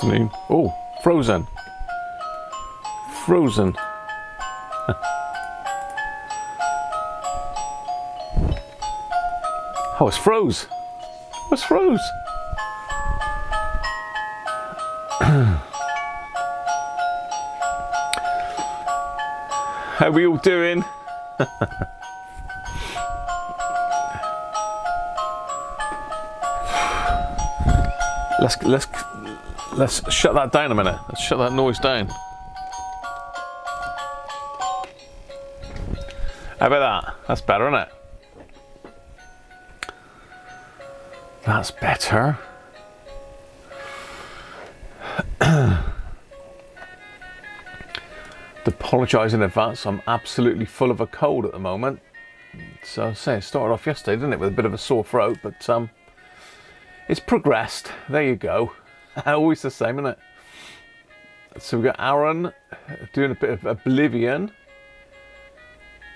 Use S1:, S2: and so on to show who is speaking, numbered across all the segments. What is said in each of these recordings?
S1: Afternoon. Oh, frozen. Frozen. Oh, it's froze. It's froze. How are we all doing? Let's shut that down a minute. Let's shut that noise down. How about that? That's better, isn't it? That's better. Apologise in advance. I'm absolutely full of a cold at the moment. So I say it started off yesterday, didn't it, with a bit of a sore throat, but it's progressed. There you go. Always the same, isn't it? So we've got Aaron doing a bit of Oblivion.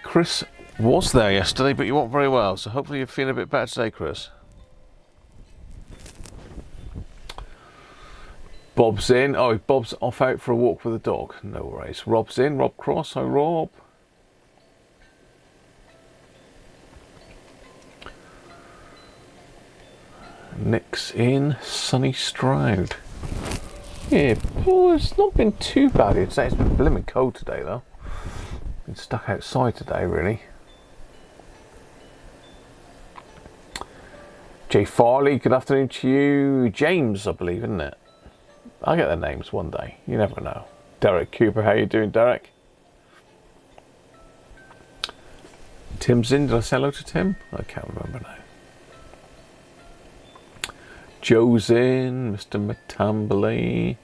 S1: Chris was there yesterday, but you weren't very well, so hopefully you're feeling a bit better today, Chris. Bob's in. Oh, Bob's off out for a walk with the dog. No worries. Rob's in. Rob Cross. Hi, Rob. Nick's in. Sunny Stroud. Yeah, well, it's not been too bad. It's been blimmin' cold today, though. Been stuck outside today, really. Jay Farley, good afternoon to you. James, I believe, isn't it? I'll get their names one day. You never know. Derek Cooper, how you doing, Derek? Tim's in. Did I say hello to Tim? I can't remember now. Joe's in. Mr. Matambley.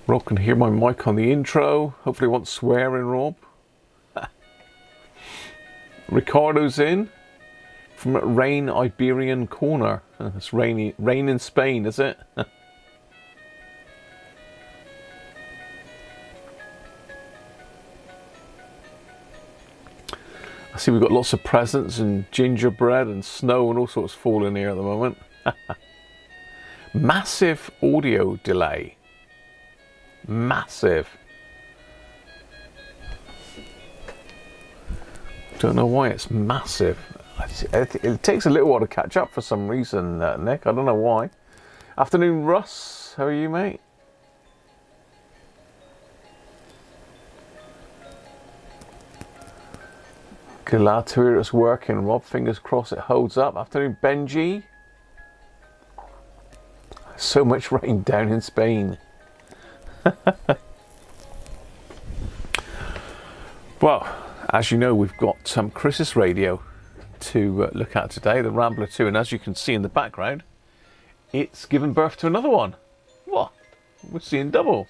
S1: Rob can hear my mic on the intro. Hopefully it won't swear in, Rob. Ricardo's in from Rain Iberian Corner. It's rain in Spain, is it? I see we've got lots of presents and gingerbread and snow and all sorts falling here at the moment. Massive audio delay. Massive. Don't know why it's massive. It takes a little while to catch up for some reason, Nick. I don't know why. Afternoon, Russ. How are you, mate? Glad to hear it's working, Rob. Fingers crossed it holds up. Afternoon, Benji. So much rain down in Spain. Well, as you know, we've got some Chris's radio to look at today, the Rambler 2, and as you can see in the background, it's given birth to another one. What? We're seeing double.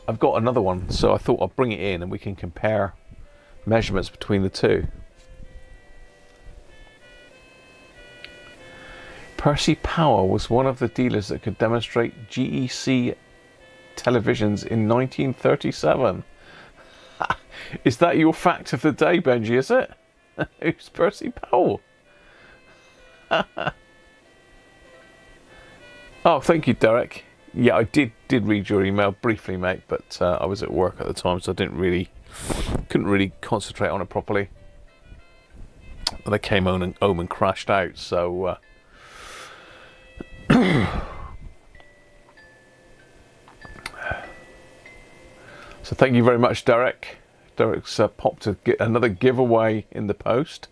S1: I've got another one, so I thought I'd bring it in and we can compare measurements between the two. Percy Power was one of the dealers that could demonstrate GEC televisions in 1937. Is that your fact of the day, Benji, is it? Who's Percy Powell? Oh, thank you, Derek. Yeah, I did read your email briefly, mate, but I was at work at the time, so I couldn't really concentrate on it properly. And I came home and crashed out, so so thank you very much, Derek. Derek's popped another giveaway in the post,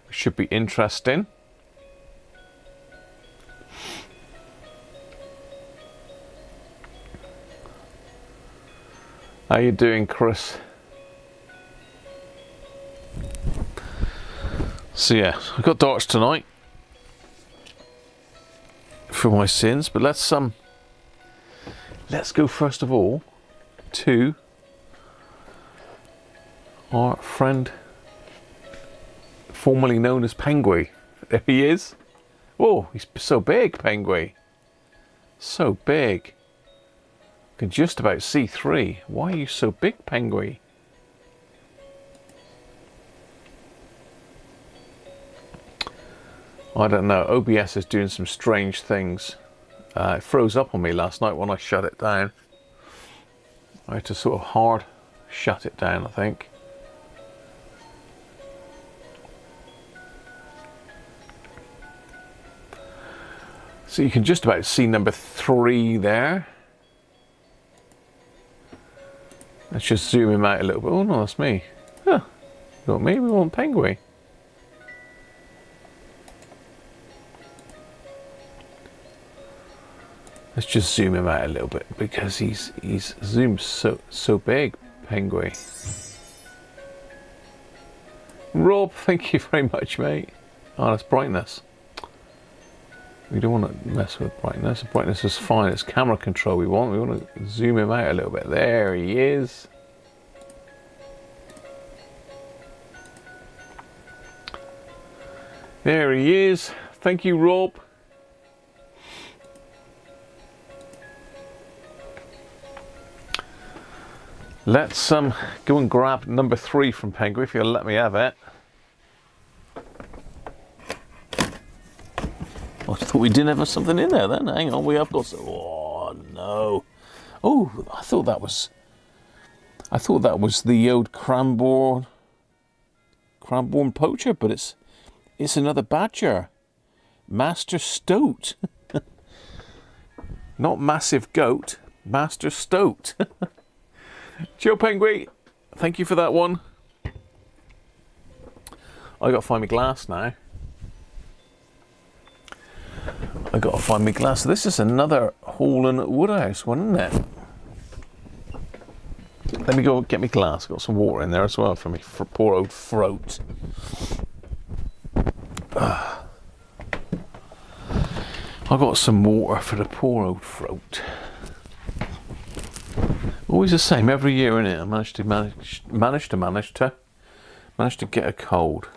S1: which should be interesting. How you doing, Chris? So yeah, I've got darts tonight for my sins, but let's go first of all to our friend formerly known as Penguin. There he is. Oh, he's so big, Penguin. So big. I can just about see three. Why are you so big, Penguin? I don't know, OBS is doing some strange things. It froze up on me last night when I shut it down. I had to sort of hard shut it down, I think. So you can just about see number 3 there. Let's just zoom him out a little bit. Oh no, that's me. Huh. Not me, we want Penguin. Let's just zoom him out a little bit because he's zoomed so big, Penguin. Rob, thank you very much, mate. Oh, that's brightness. We don't want to mess with brightness. Brightness is fine. It's camera control we want. We want to zoom him out a little bit. There he is. There he is. Thank you, Rob. Let's go and grab number 3 from Penguin if you'll let me have it. I thought we didn't have something in there then. Hang on, we have got some. Oh no. Oh, I thought that was the old Cranbourne poacher, but it's another badger. Master Stoat. Not massive goat, Master Stoat. Joe Penguin, thank you for that one. I gotta find my glass now. I gotta find my glass. This is another Howland Woodhouse one, isn't it? Let me go get my glass. Got some water in there as well for me poor old throat. I got some water for the poor old throat. Always the same every year, innit? I managed to get a cold.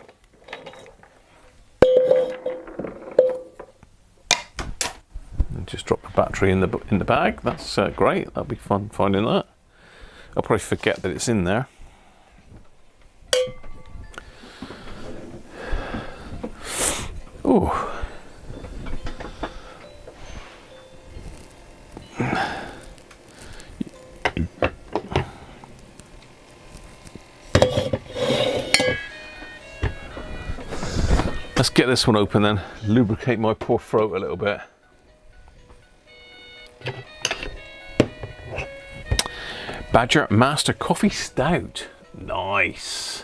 S1: And just drop the battery in the bag. That's great. That'll be fun finding that. I'll probably forget that it's in there. Ooh. Let's get this one open then. Lubricate my poor throat a little bit. Badger Master Coffee Stout. Nice.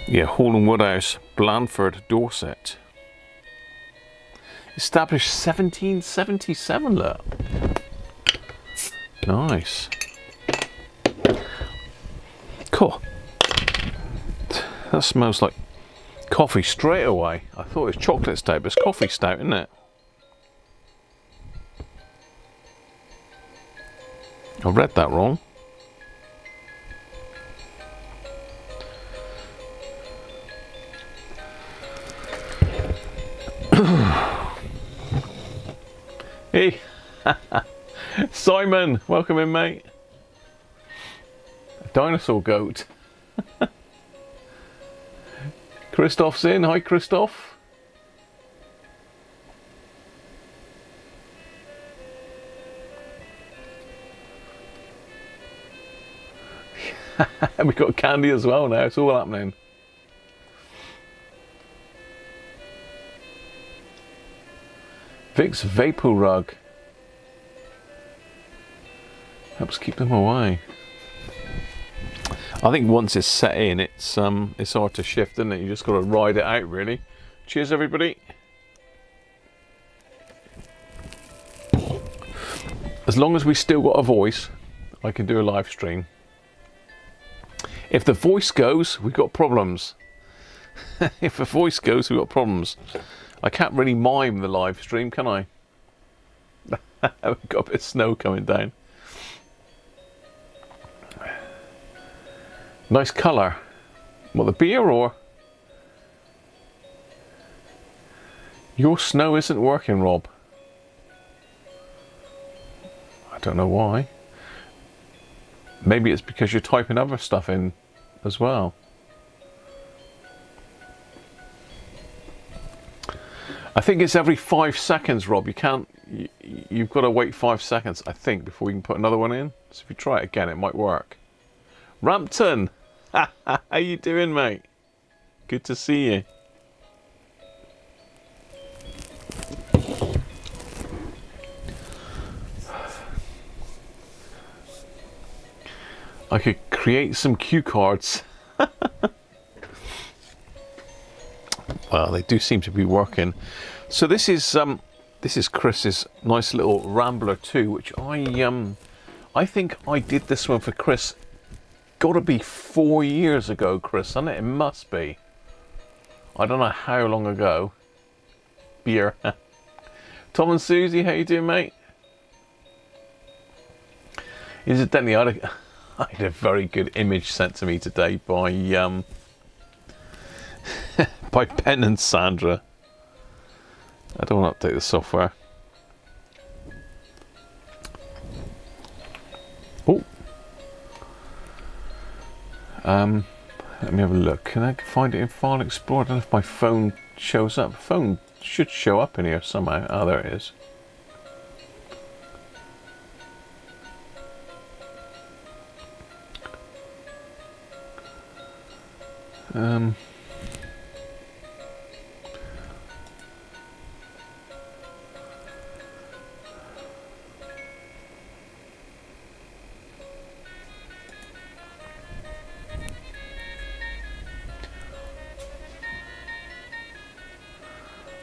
S1: Yeah, Howland Woodhouse, Blandford, Dorset. Established 1777, look. Nice. Cool. That smells like coffee straight away. I thought it was chocolate stout, but it's coffee stout, isn't it? I read that wrong. Hey, Simon, welcome in, mate. A dinosaur goat. Christoph's in. Hi, Christoph. We've got candy as well now. It's all happening. Vic's Vapor Rug. Helps keep them away. I think once it's set in, it's hard to shift, isn't it? You just got to ride it out, really. Cheers, everybody. As long as we still got a voice, I can do a live stream. If the voice goes, we've got problems. If the voice goes, we've got problems. I can't really mime the live stream, can I? We've got a bit of snow coming down. Nice colour. What, the beer or? Your snow isn't working, Rob. I don't know why. Maybe it's because you're typing other stuff in as well. I think it's every 5 seconds, Rob. You can't. You've got to wait 5 seconds, I think, before you can put another one in. So if you try it again, it might work. Rampton, how you doing, mate? Good to see you. I could create some cue cards. Well, they do seem to be working. So this is Chris's nice little Rambler 2, which I think I did this one for Chris. Got to be 4 years ago, Chris, hasn't it? It must be. I don't know how long ago. Beer. Tom and Susie, how you doing, mate? Incidentally, I had a very good image sent to me today by by Ben and Sandra. I don't want to update the software. Oh. Let me have a look. Can I find it in File Explorer? I don't know if my phone shows up. Phone should show up in here somehow. Oh, there it is.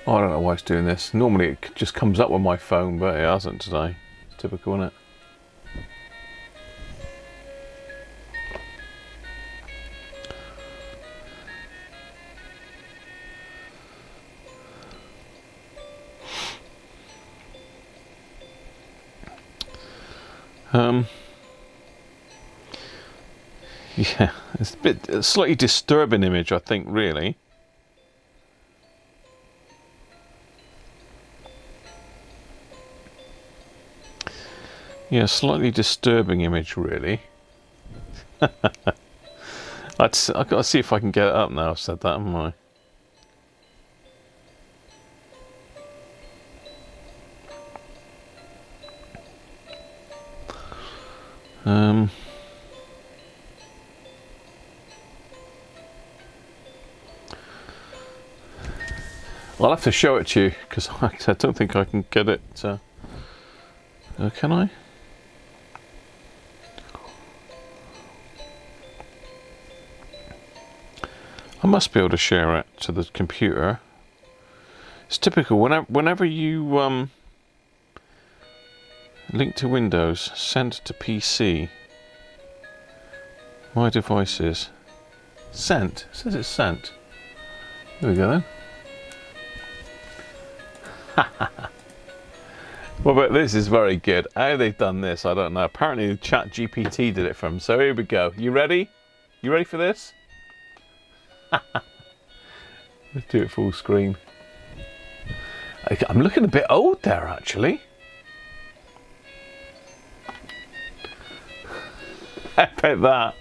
S1: Oh, I don't know why it's doing this. Normally it just comes up with my phone, but it hasn't today. It's typical, isn't it? Yeah, it's a slightly disturbing image, I think, really. Yeah, slightly disturbing image, really. I've got to see if I can get it up now. I've said that, haven't I? I'll have to show it to you because I don't think I can get it. Can I? I must be able to share it to the computer. It's typical. Whenever you link to Windows, send to PC. My devices. Sent. It says it's sent. There we go then. Well, but this is very good. How they've done this, I don't know. Apparently ChatGPT did it for them. So here we go. You ready? You ready for this? Let's do it full screen. I'm looking a bit old there, actually. I bet that.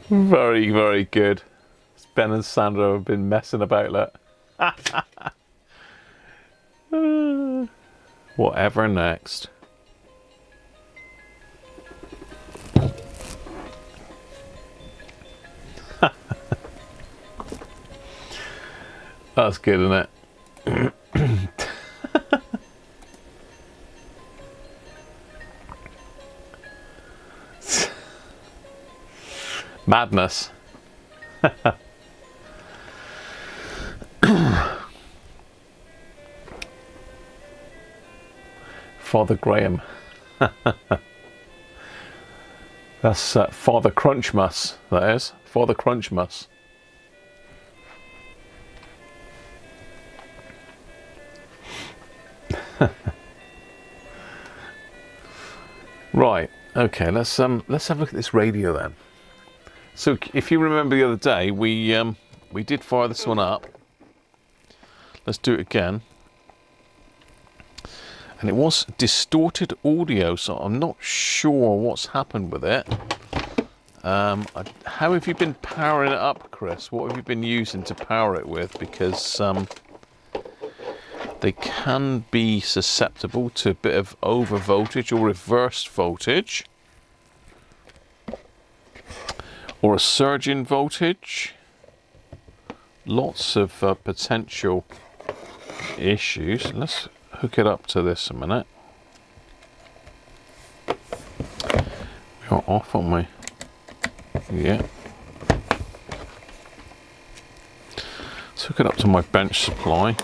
S1: Very, very good. Ben and Sandra have been messing about that. Whatever next. That's good, isn't it? Madness. Father Graham. That's Father Crunchmas, that is. Father Crunchmas. Right, okay, let's have a look at this radio then. So if you remember the other day, we did fire this one up. Let's do it again. And it was distorted audio, so I'm not sure what's happened with it. How have you been powering it up, Chris? What have you been using to power it with? Because they can be susceptible to a bit of over voltage or reversed voltage, or a surge in voltage. Lots of potential issues. Let's hook it up to this a minute. We are off, aren't we? Yeah. Let's hook it up to my bench supply.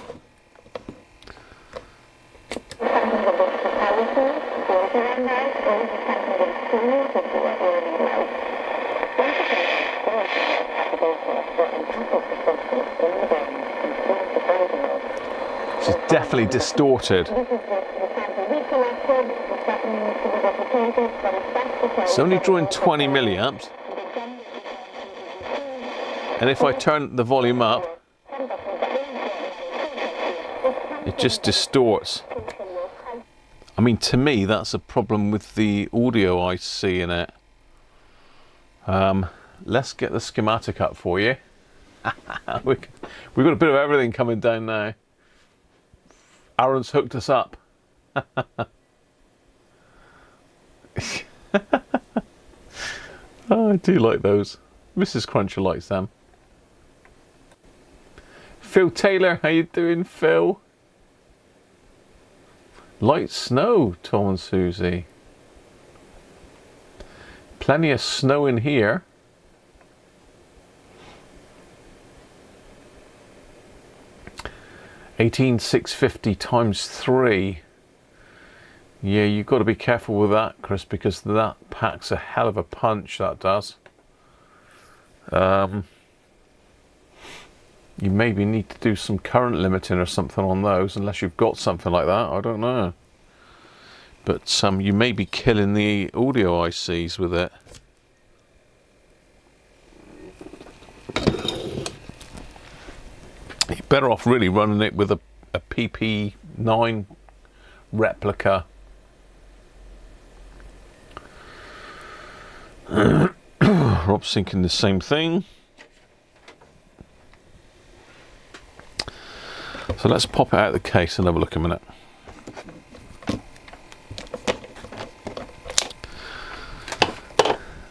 S1: It's definitely distorted. It's only drawing 20 milliamps. And if I turn the volume up, it just distorts. I mean, to me, that's a problem with the audio IC in it. Let's get the schematic up for you. We've got a bit of everything coming down now. Aaron's hooked us up. Oh, I do like those. Mrs. Cruncher likes them. Phil Taylor, how you doing, Phil? Light snow, Tom and Susie. Plenty of snow in here. $18,650 times 3. Yeah, you've got to be careful with that, Chris, because that packs a hell of a punch, that does. You maybe need to do some current limiting or something on those, unless you've got something like that. I don't know. But you may be killing the audio ICs with it. You're better off really running it with a PP9 replica. Rob's thinking the same thing. So let's pop it out of the case and have a look a minute.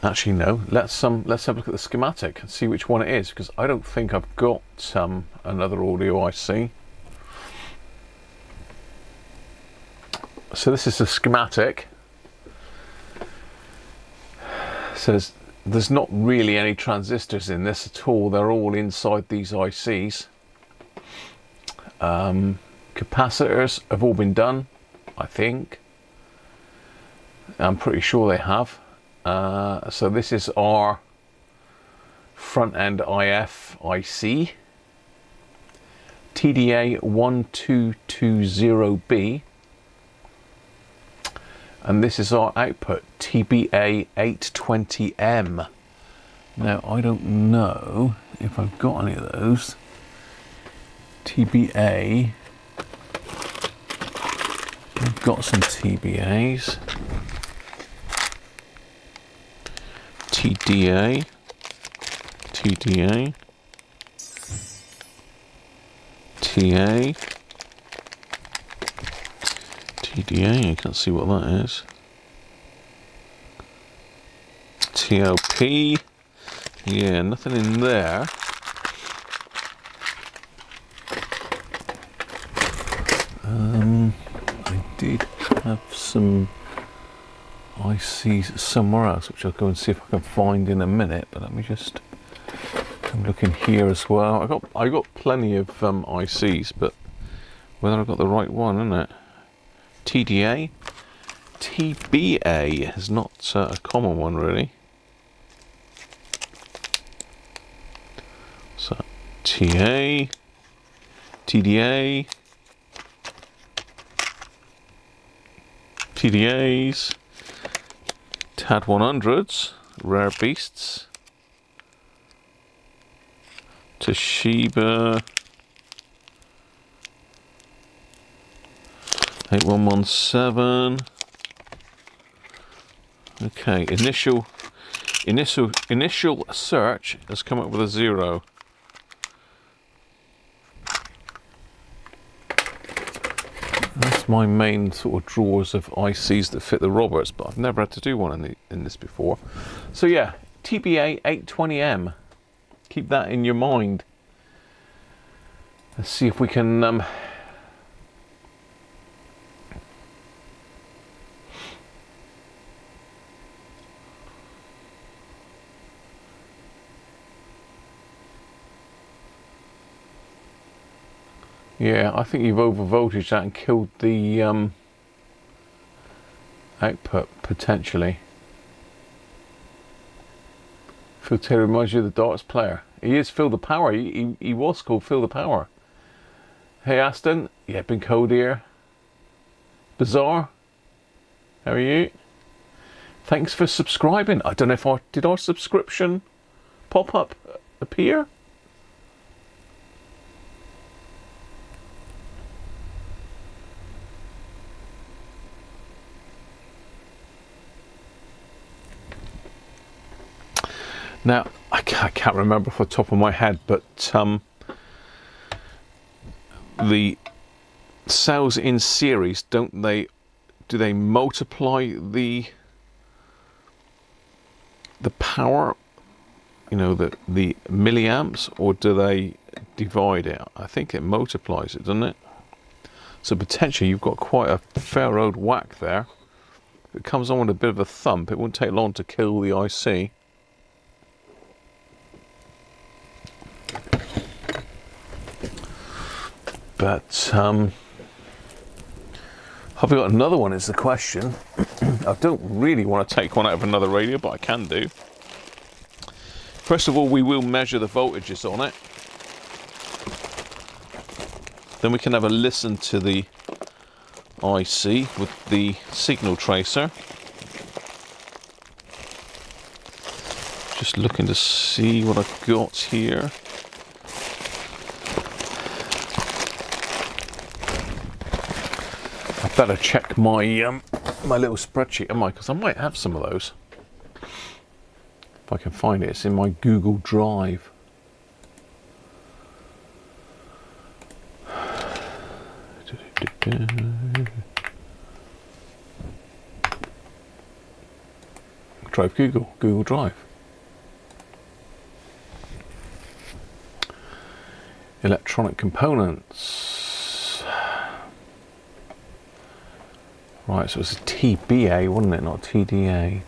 S1: Actually, no. Let's have a look at the schematic and see which one it is, because I don't think I've got another audio IC. So this is the schematic. It says there's not really any transistors in this at all. They're all inside these ICs. Capacitors have all been done, I think. I'm pretty sure they have. So this is our front end IF IC, TDA 1220B, and this is our output, TBA 820M. Now I don't know if I've got any of those. TBA, I've got some TBAs. TDA, TDA, TA, TDA, I can't see what that is. TLP, yeah, nothing in there. I did have some ICs somewhere else, which I'll go and see if I can find in a minute. But let me just, I'm looking here as well. I got plenty of ICs, but whether I've got the right one, isn't it? TDA, TBA is not a common one really. So TA, TDA, TDAs. TAD 100s, rare beasts, Toshiba, 8117. Okay, initial search has come up with a 0. That's my main sort of drawers of ICs that fit the Roberts, but I've never had to do one in this before. So yeah, TBA 820M. Keep that in your mind. Let's see if we can yeah, I think you've overvoltaged that and killed the output, potentially. Phil Taylor reminds you of the darts player. He is Phil the Power. He was called Phil the Power. Hey Aston, yeah, been cold here. Bizarre, how are you? Thanks for subscribing. I don't know if did our subscription pop-up appear? Now, I can't remember off the top of my head, but the cells in series, do they multiply the power, you know, the milliamps, or do they divide it? I think it multiplies it, doesn't it? So potentially you've got quite a fair old whack there. If it comes on with a bit of a thump, it won't take long to kill the IC. But have we got another one is the question. I don't really want to take one out of another radio, but I can do. First of all, we will measure the voltages on it. Then we can have a listen to the IC with the signal tracer. Just looking to see what I've got here. Better check my my little spreadsheet, am I? Because I might have some of those. If I can find it, it's in my Google Drive. Drive Google Drive. Electronic components. Right, so it's a TBA, wasn't it? Not TDA.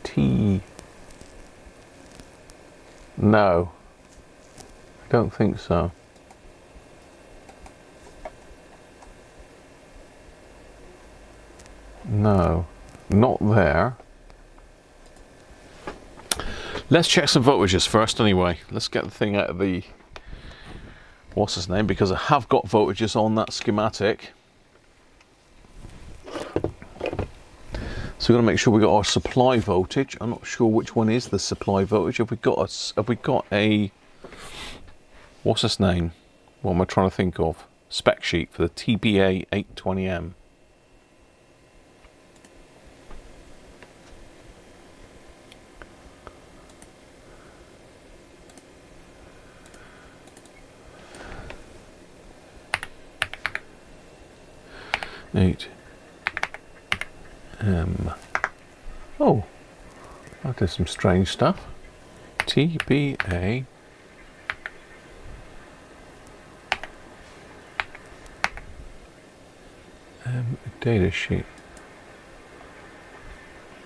S1: No. I don't think so. No. Not there. Let's check some voltages first anyway. Let's get the thing out of the... what's his name? Because I have got voltages on that schematic. So we're going to make sure we got our supply voltage. I'm not sure which one is the supply voltage. Have we got a what's this name? What am I trying to think of? Spec sheet for the TBA 820M. Oh, that is some strange stuff. TBA data sheet.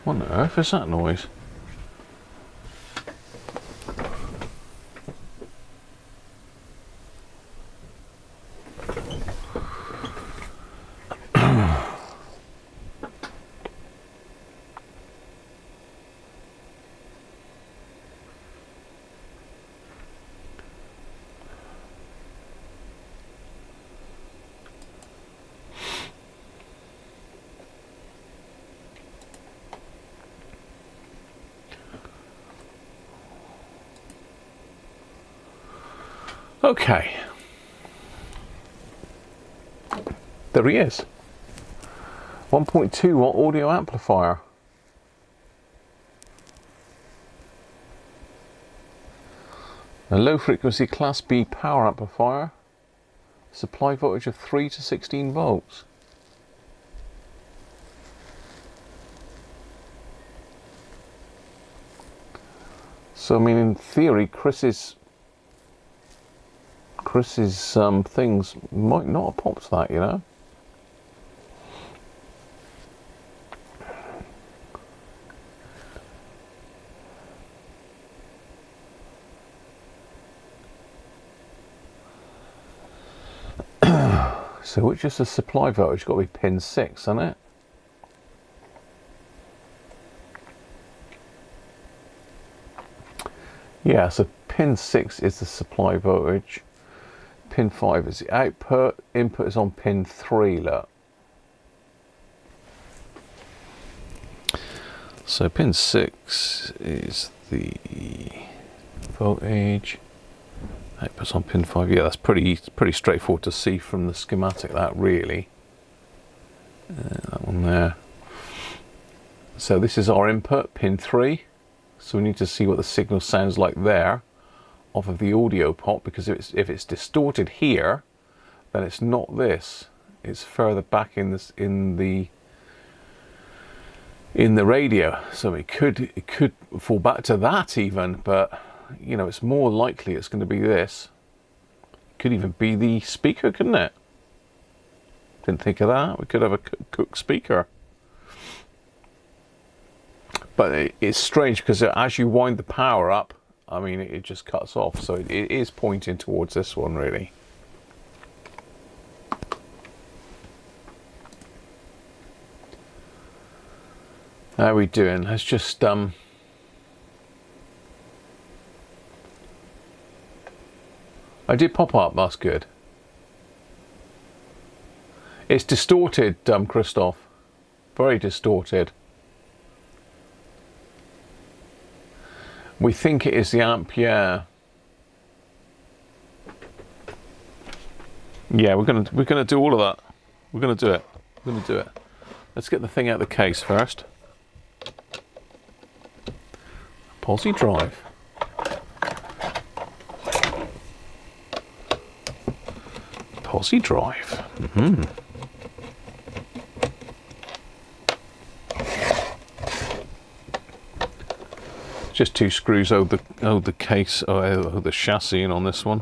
S1: What on earth is that noise? Okay, there he is. 1.2 watt audio amplifier. A low frequency class B power amplifier. Supply voltage of 3 to 16 volts. So I mean, in theory, Chris's things might not have popped that, you know. So which is the supply voltage? Got to be pin 6, hasn't it? Yeah, so pin 6 is the supply voltage. Pin 5 is the output. Input is on pin 3, look. So pin 6 is the voltage. Output's on pin 5. Yeah, that's pretty straightforward to see from the schematic, that really. That one there. So this is our input, pin 3. So we need to see what the signal sounds like there off of the audio pot, because if it's distorted here, then it's not this. It's further back in the radio. So it could fall back to that even, but you know, it's more likely it's going to be this. Could even be the speaker, couldn't it? Didn't think of that. We could have a Cook speaker. But it's strange because as you wind the power up, I mean, it just cuts off. So it is pointing towards this one, really. How are we doing? Let's just I did pop up, that's good. It's distorted, Christoph. Very distorted. We think it is the amp, yeah. Yeah, we're gonna do all of that. We're gonna do it. We're gonna do it. Let's get the thing out of the case first. Posi drive. Posi drive. Just 2 screws hold the case, or the chassis in on this one.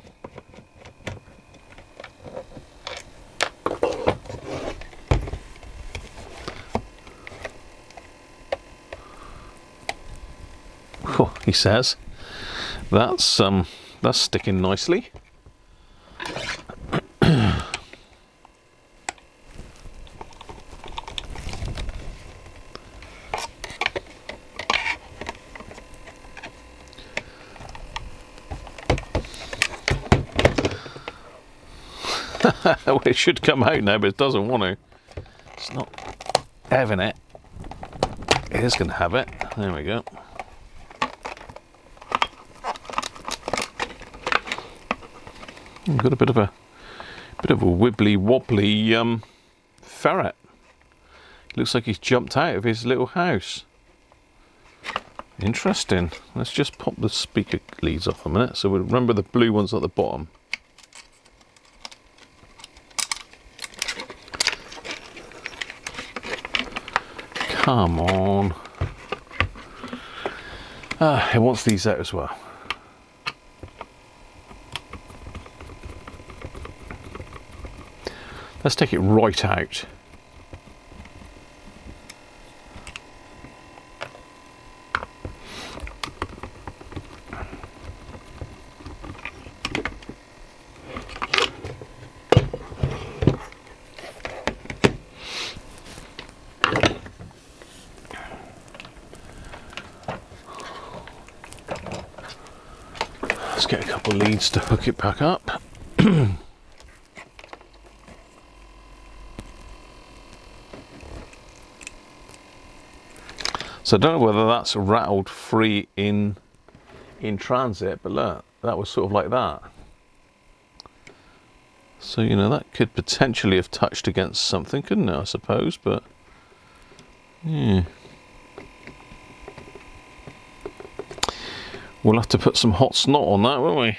S1: Oh, he says that's sticking nicely. Well, it should come out now, but it doesn't want to. It's not having it. It is going to have it. There we go. Got a bit of a wibbly wobbly ferret. Looks like he's jumped out of his little house. Interesting. Let's just pop the speaker leads off a minute. So we'll remember the blue ones at the bottom. Come on. It wants these out as well. Let's take it right out. Let's get a couple of leads to hook it back up. So I don't know whether that's rattled free in transit, but look, that was sort of like that. So, you know, that could potentially have touched against something, couldn't it, I suppose, but Yeah. We'll have to put some hot snot on that, won't we?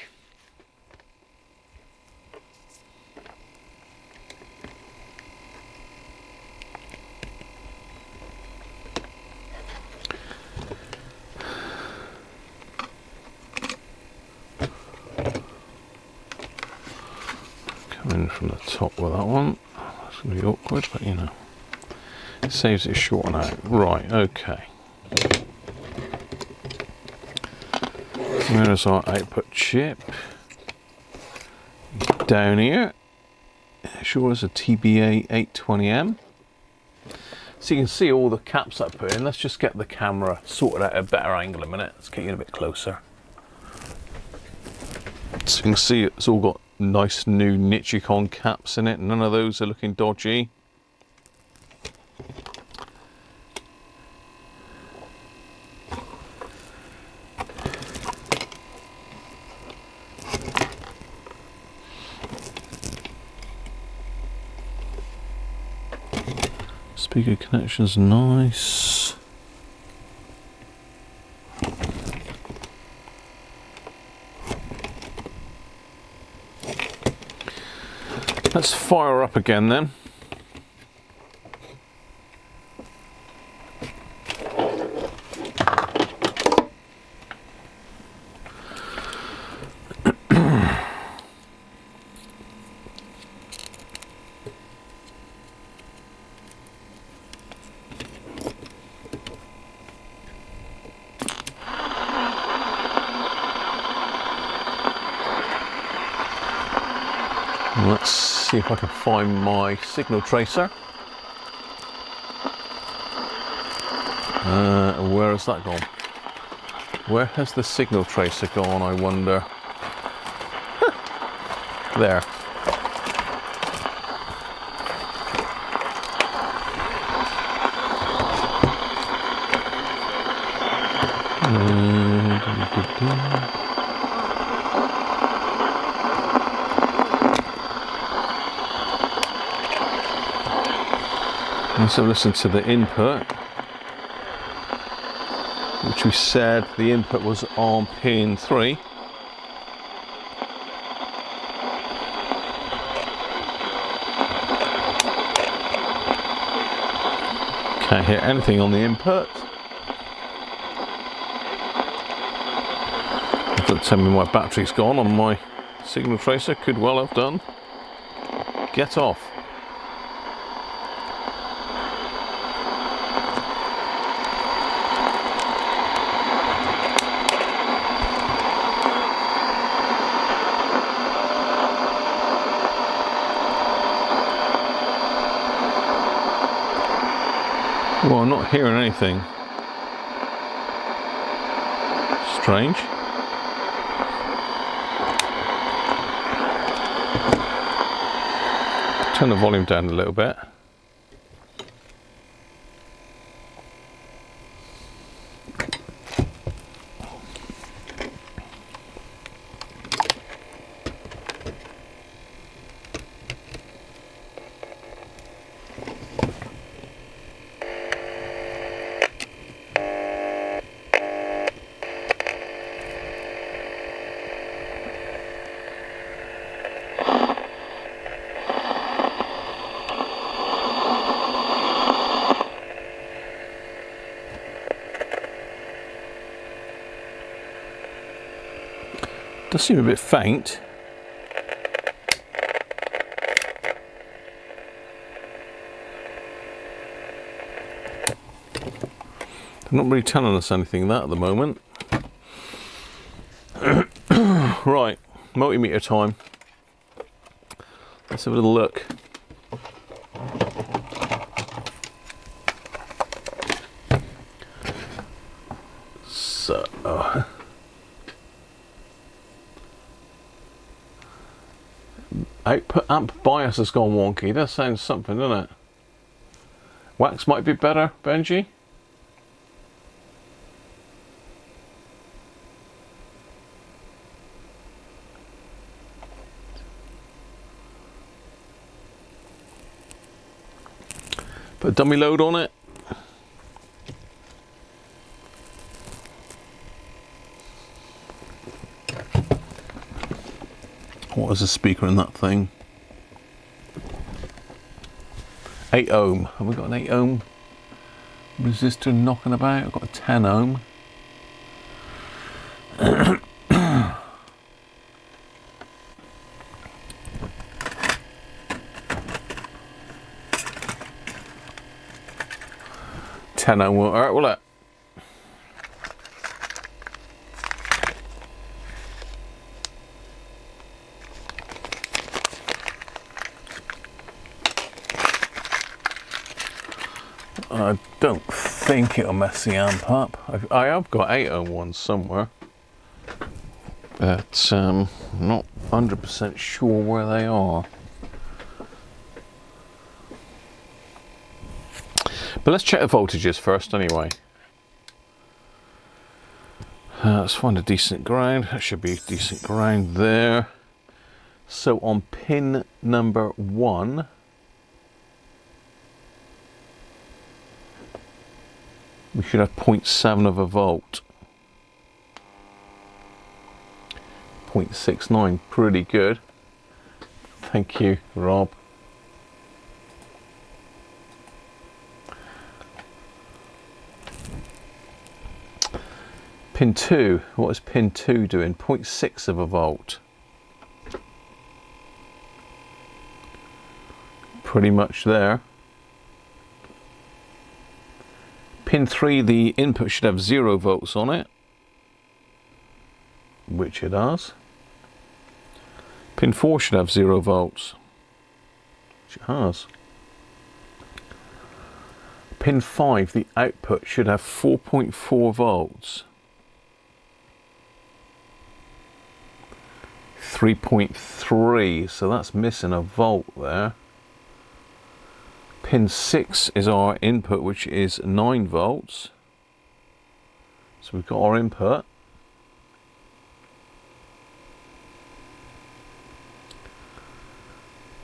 S1: Come in from the top with that one. That's going to be awkward, but you know. It saves it short and out. Right, okay. There's our output chip. Down here, sure is a TBA 820M. So you can see all the caps I put in. Let's just get the camera sorted out at a better angle in a minute. Let's get you in a bit closer. So you can see it's all got nice new Nichicon caps in it. None of those are looking dodgy. Speaker connection's nice. Let's fire up again then. Let's see if I can find my signal tracer. Where has that gone? Where has the signal tracer gone, I wonder? There. Let's have a listen to the input, which we said the input was on pin 3. Can't hear anything on the input. Don't tell me my battery's gone on my signal tracer. Could well have done. Get off. Well, I'm not hearing anything. Strange. Turn the volume down a little bit. Does seem a bit faint. They're not really telling us anything that at the moment. Right, multimeter time. Let's have a little look. So, output amp bias has gone wonky. That sounds something, doesn't it? Wax might be better, Benji. Put a dummy load on it. What is the speaker in that thing? 8 ohm. Have we got an 8 ohm resistor knocking about? I've got a 10 ohm. Ten ohm won't hurt, will it? I don't think it'll mess the amp up. I have got 8 ohm ones somewhere, but I'm not 100% sure where they are. But let's check the voltages first anyway. Let's find a decent ground. That should be a decent ground there. So on pin number 1, we should have 0.7 of a volt. 0.69, pretty good. Thank you, Rob. Pin 2, what is pin 2 doing? 0.6 of a volt. Pretty much there. Pin 3, the input should have 0 volts on it, which it does. Pin 4 should have 0 volts, which it has. Pin 5, the output should have 4.4 volts. 3.3, so that's missing a volt there. Pin 6 is our input, which is 9 volts. So we've got our input.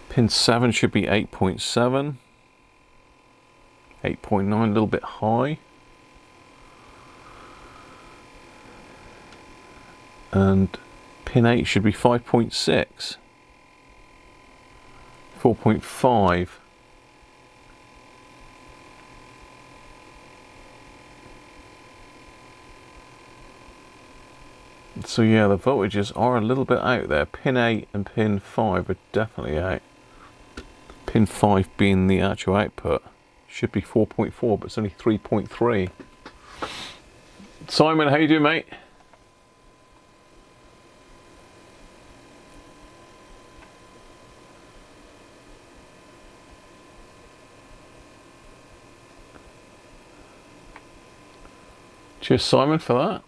S1: Pin 7 should be 8.7. 8.9, a little bit high. And pin 8 should be 5.6. 4.5. So yeah, the voltages are a little bit out there. Pin 8 and pin 5 are definitely out. Pin 5 being the actual output. Should be 4.4, but it's only 3.3. Simon, how you doing, mate? Cheers, Simon, for that.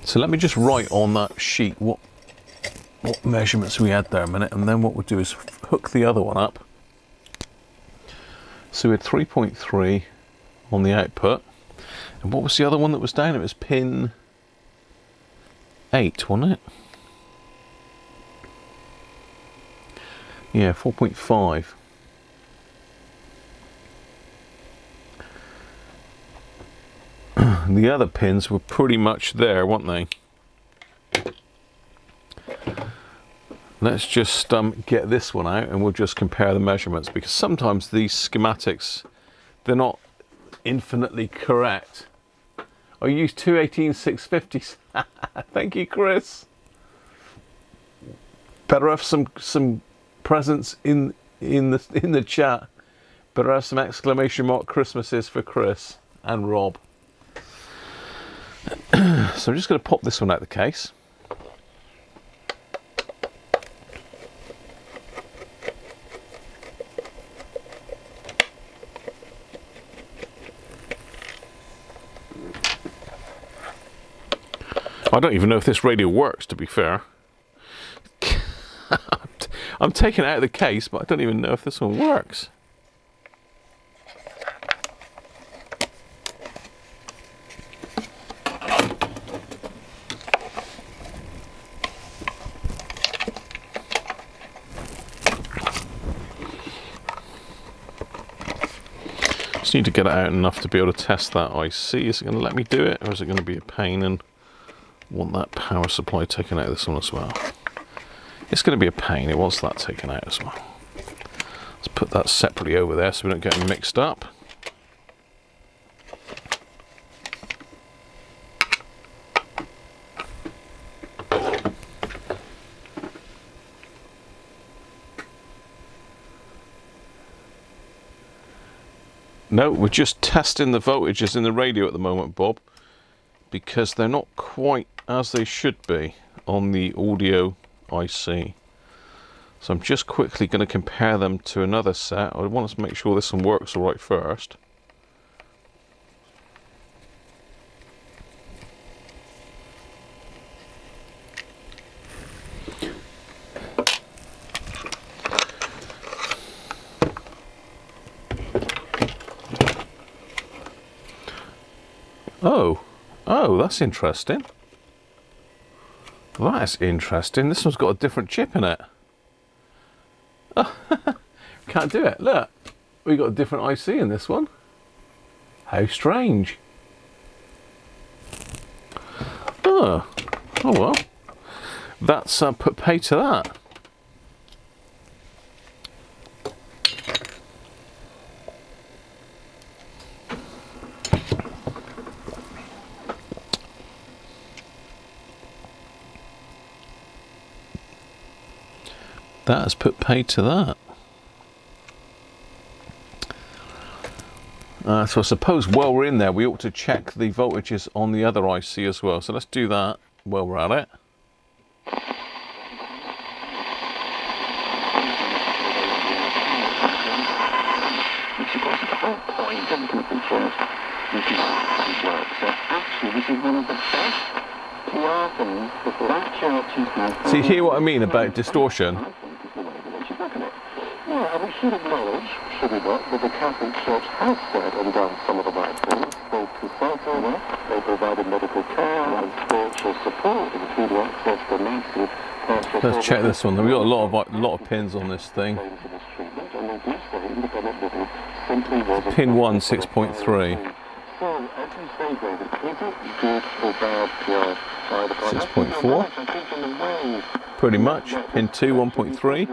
S1: So let me just write on that sheet what measurements we had there a minute, and then what we'll do is hook the other one up. So we had 3.3 on the output, and what was the other one that was down? It was pin 8, wasn't it? Yeah, 4.5. The other pins were pretty much there, weren't they? Let's just get this one out and we'll just compare the measurements, because sometimes these schematics, they're not infinitely correct. I used 218/650s. Thank you, Chris. Better have some presents in the chat. Better have some exclamation mark Christmases for Chris and Rob. So I'm just going to pop this one out of the case. I don't even know if this radio works, to be fair. I'm taking it out of the case, but I don't even know if this one works. Just need to get it out enough to be able to test that IC. Is it going to let me do it, or is it going to be a pain and want that power supply taken out of this one as well? It's going to be a pain. It wants that taken out as well. Let's put that separately over there so we don't get them mixed up. No, we're just testing the voltages in the radio at the moment, Bob, because they're not quite as they should be on the audio IC. So I'm just quickly going to compare them to another set. I want to make sure this one works all right first. Oh, that's interesting. That's interesting. This one's got a different chip in it. Oh, can't do it. Look, we got a different IC in this one. How strange. Oh well. That's put pay to that. That has put pay to that. So I suppose while we're in there, we ought to check the voltages on the other IC as well. So let's do that while we're at it. So you hear what I mean about distortion?
S2: Yeah, and we should acknowledge, should we not, that the Catholic Church has said and done some of the right things. They've consulted, they provided medical care and spiritual support, including access to massive pastoral.
S1: Let's check this one. We've got a lot of pins on this thing. Pin 1, 6.3.
S2: So, as you say, David, is it good or bad PR by the
S1: 6.4. Pretty much. Pin 2, 1.3.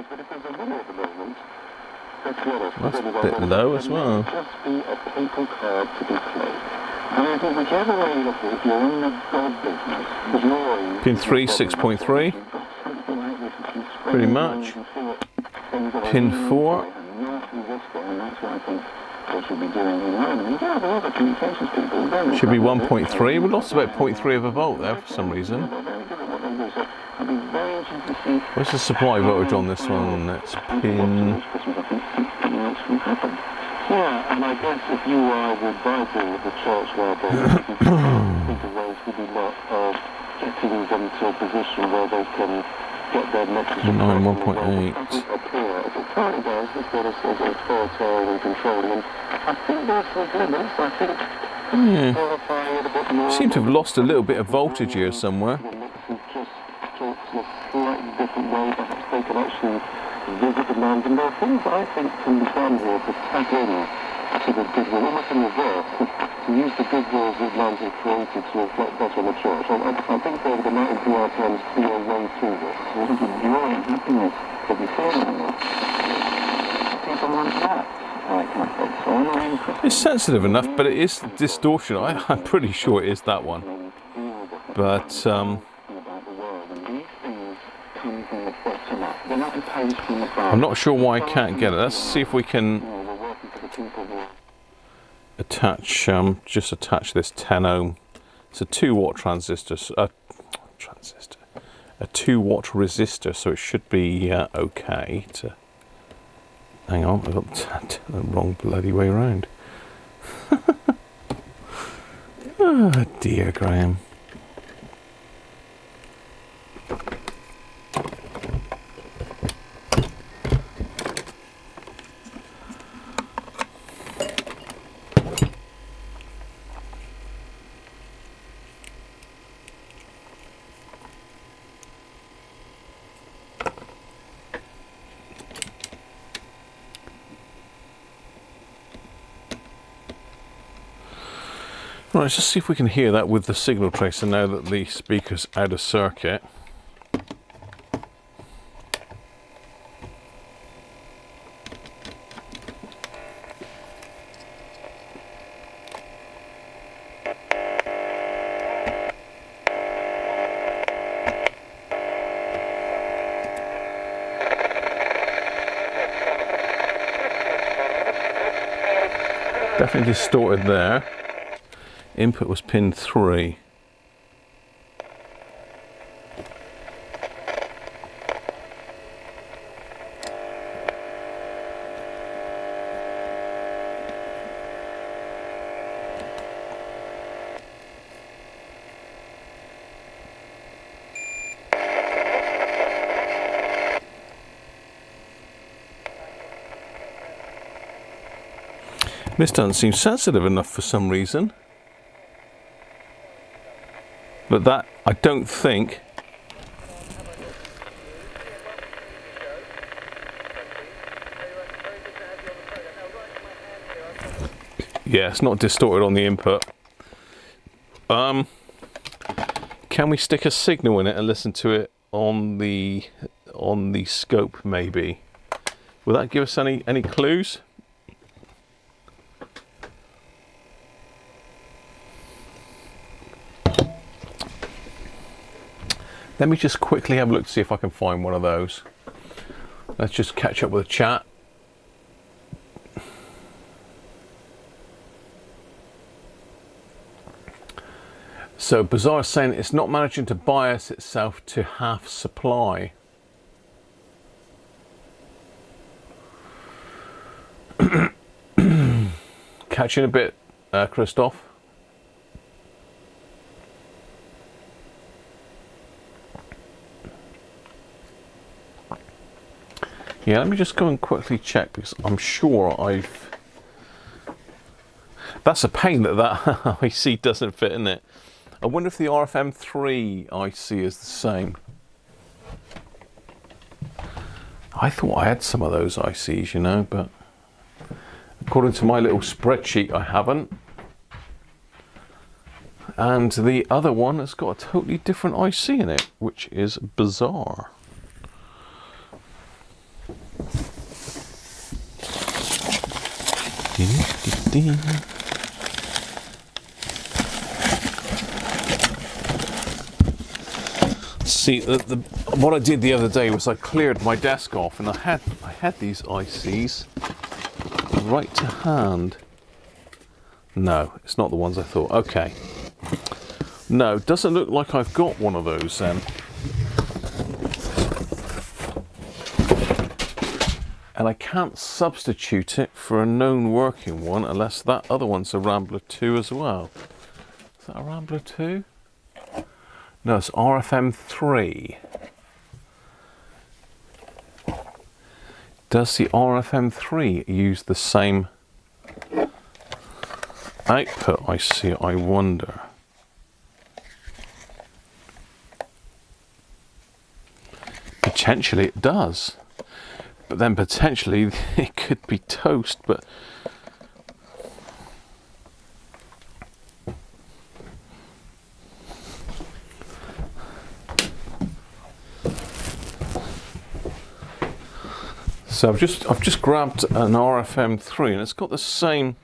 S1: That's a bit low as well. Pin 3, 6.3. Pretty much. Pin 4. Should be 1.3. We lost about 0.3 of a volt there for some reason. What's the supply voltage on this one? It's pin.
S2: Yeah, and I guess if you are advising the church nowadays, think of ways really not of getting them to a position where they can get their message
S1: across 1.8.
S2: appear. As it currently does, this sort of authoritarian and controlling. And I think there's some limits. I think qualifying it a bit more.
S1: Seem to have lost a little bit of voltage here somewhere.
S2: Just in a slightly different way, perhaps they can actually visit the land, and there are things I think can be done here to tap in to the goodwill, almost in reverse, to use the goodwill that land has created to reflect better on the church. I think David, there might in PR terms be a way through this. What is the joy and happiness that we feel in this? People want that.
S1: It's sensitive enough, but it is distortion. I'm pretty sure it is that one. But I'm not sure why I can't get it. Let's see if we can attach, just attach this 10 ohm. It's a 2 watt transistor, a 2 watt resistor, so it should be okay to. Hang on, I've got the wrong bloody way around. Oh dear, Graham. Right, let's just see if we can hear that with the signal tracer now that the speaker's out of circuit. Definitely distorted there. Input was pin 3. This doesn't seem sensitive enough for some reason. But that, I don't think. Yeah, it's not distorted on the input. Can we stick a signal in it and listen to it on the scope maybe? Will that give us any clues? Let me just quickly have a look to see if I can find one of those. Let's just catch up with the chat. So Bizarre is saying it's not managing to bias itself to half supply. Catching a bit, Christoph. Yeah, let me just go and quickly check because I'm sure I've... That's a pain that that IC doesn't fit in it. I wonder if the RFM3 IC is the same. I thought I had some of those ICs, you know, but according to my little spreadsheet, I haven't. And the other one has got a totally different IC in it, which is bizarre. See, what I did the other day was I cleared my desk off, and I had these ICs right to hand. No, it's not the ones I thought. Okay. No, doesn't look like I've got one of those then. And I can't substitute it for a known working one unless that other one's a Rambler 2 as well. Is that a Rambler 2? No, it's RFM3. Does the RFM3 use the same output? I see, I wonder. Potentially it does. But then potentially it could be toast, but so I've just grabbed an RFM3 and it's got the same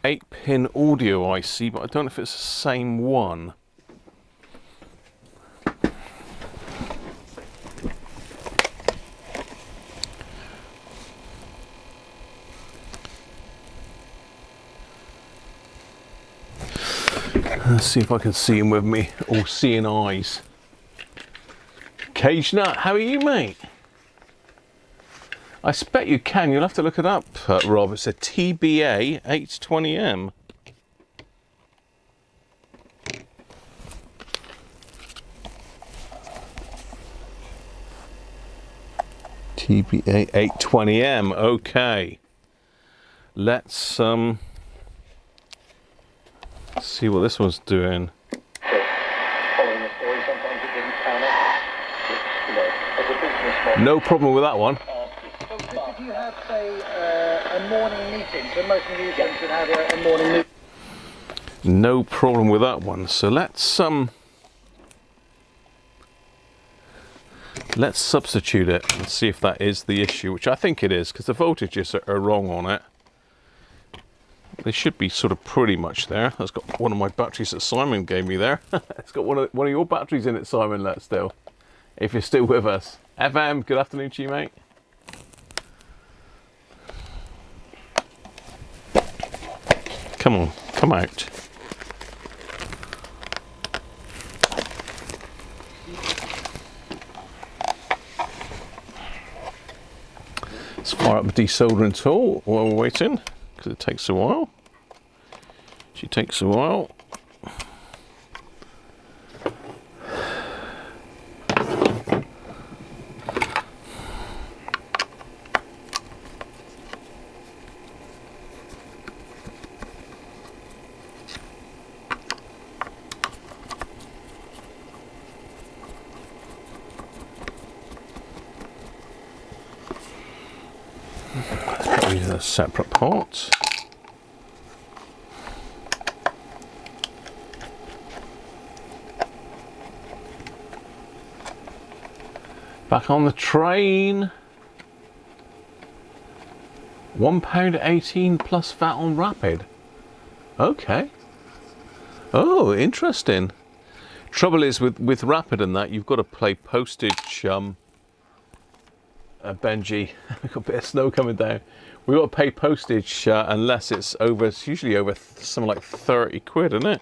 S1: 8-pin audio IC, but I don't know if it's the same one. Let's see if I can see him with me, or seeing eyes. Cage Nut, how are you, mate? I expect you can. You'll have to look it up, Rob. It's a TBA 820M. TBA 820M. Okay. Let's see what this one's doing. No problem with that one.
S3: If you have, say, a morning meeting, so most museums would have a morning meeting.
S1: No problem with that one. So let's substitute it and see if that is the issue, which I think it is, because the voltages are wrong on it. They should be sort of pretty much there. That's got one of my batteries that Simon gave me there. It's got one of your batteries in it, Simon, let's still. If you're still with us. FM, good afternoon to you, mate. Come on, come out. Let's fire up the desoldering tool while we're waiting, because it takes a while. She takes a while. These are separate parts. Back on the train. £1.18 plus VAT on Rapid. Okay. Oh, interesting. Trouble is with Rapid and that, you've got to pay postage. Benji, we've got a bit of snow coming down. We've got to pay postage unless it's over. It's usually over something like 30 quid, isn't it?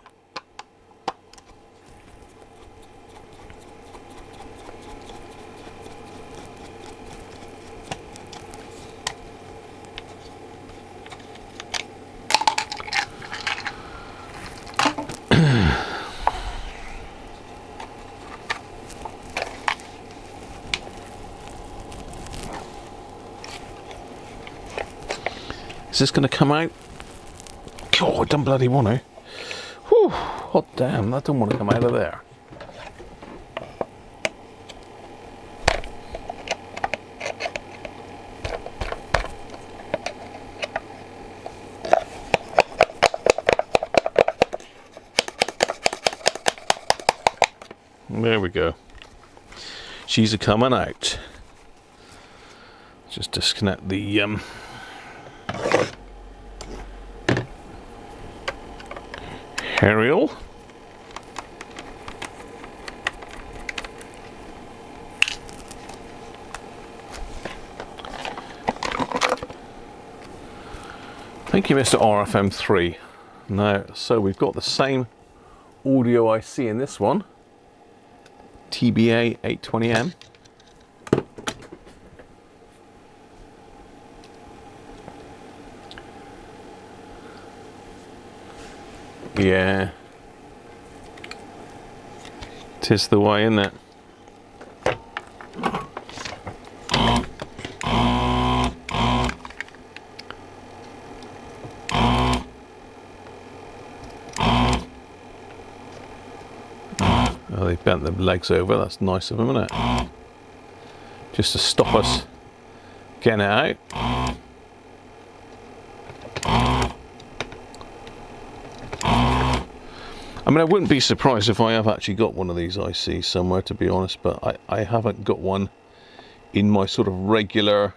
S1: Is this going to come out? Oh, I don't bloody want to. Whew, hot damn, I don't want to come out of there. There we go. She's a coming out. Just disconnect the aerial. Thank you, Mr. RFM3. Now, so we've got the same audio IC in this one, TBA 820M. Yeah, 'tis the way, isn't it? Oh, they bent the legs over. That's nice of them, isn't it? Just to stop us getting it out. I mean, I wouldn't be surprised if I have actually got one of these ICs somewhere, to be honest, but I haven't got one in my sort of regular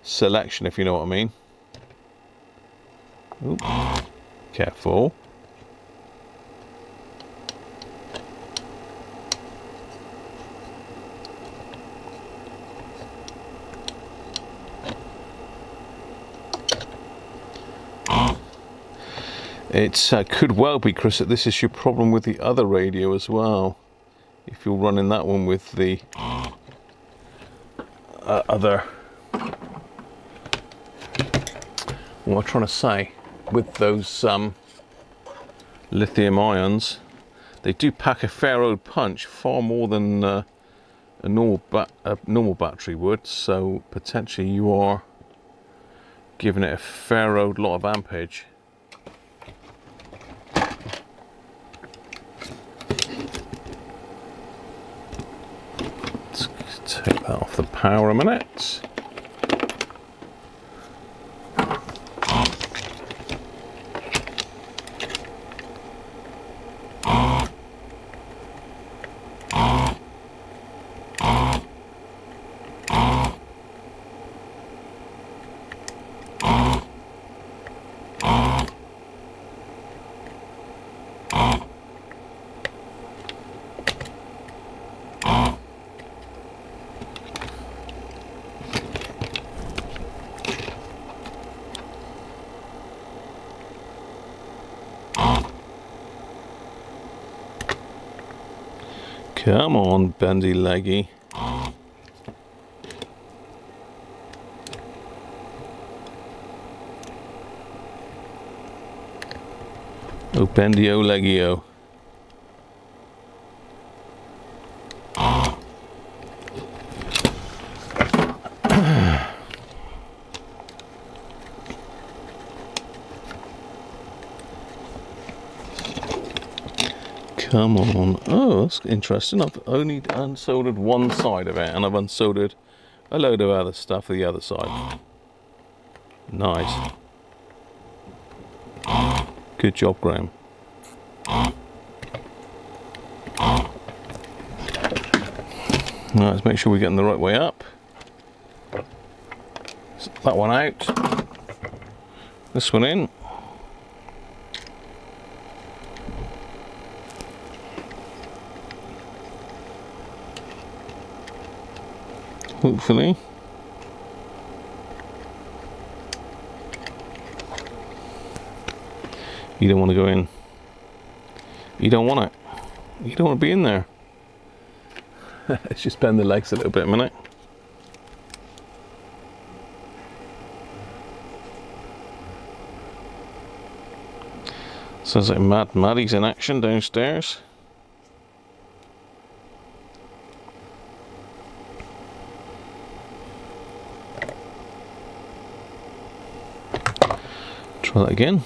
S1: selection, if you know what I mean. Ooh, careful. It could well be, Chris, that this is your problem with the other radio as well. If you're running that one with the other... What am I trying to say? With those lithium ions, they do pack a fair old punch, far more than a normal battery would. So potentially you are giving it a fair old lot of ampage. Take that off the power a minute. Come on, bendy leggy. Oh, bendy o leggy o. Come on. Oh, that's interesting. I've only unsoldered one side of it, and I've unsoldered a load of other stuff the other side. Nice. Good job, Graham. Now, let's make sure we're getting the right way up. Set that one out. This one in. Hopefully. You don't want to go in. You don't want it. You don't want to be in there. Let's just bend the legs a little bit a minute. Sounds like Mad Maddie's in action downstairs. Try that again.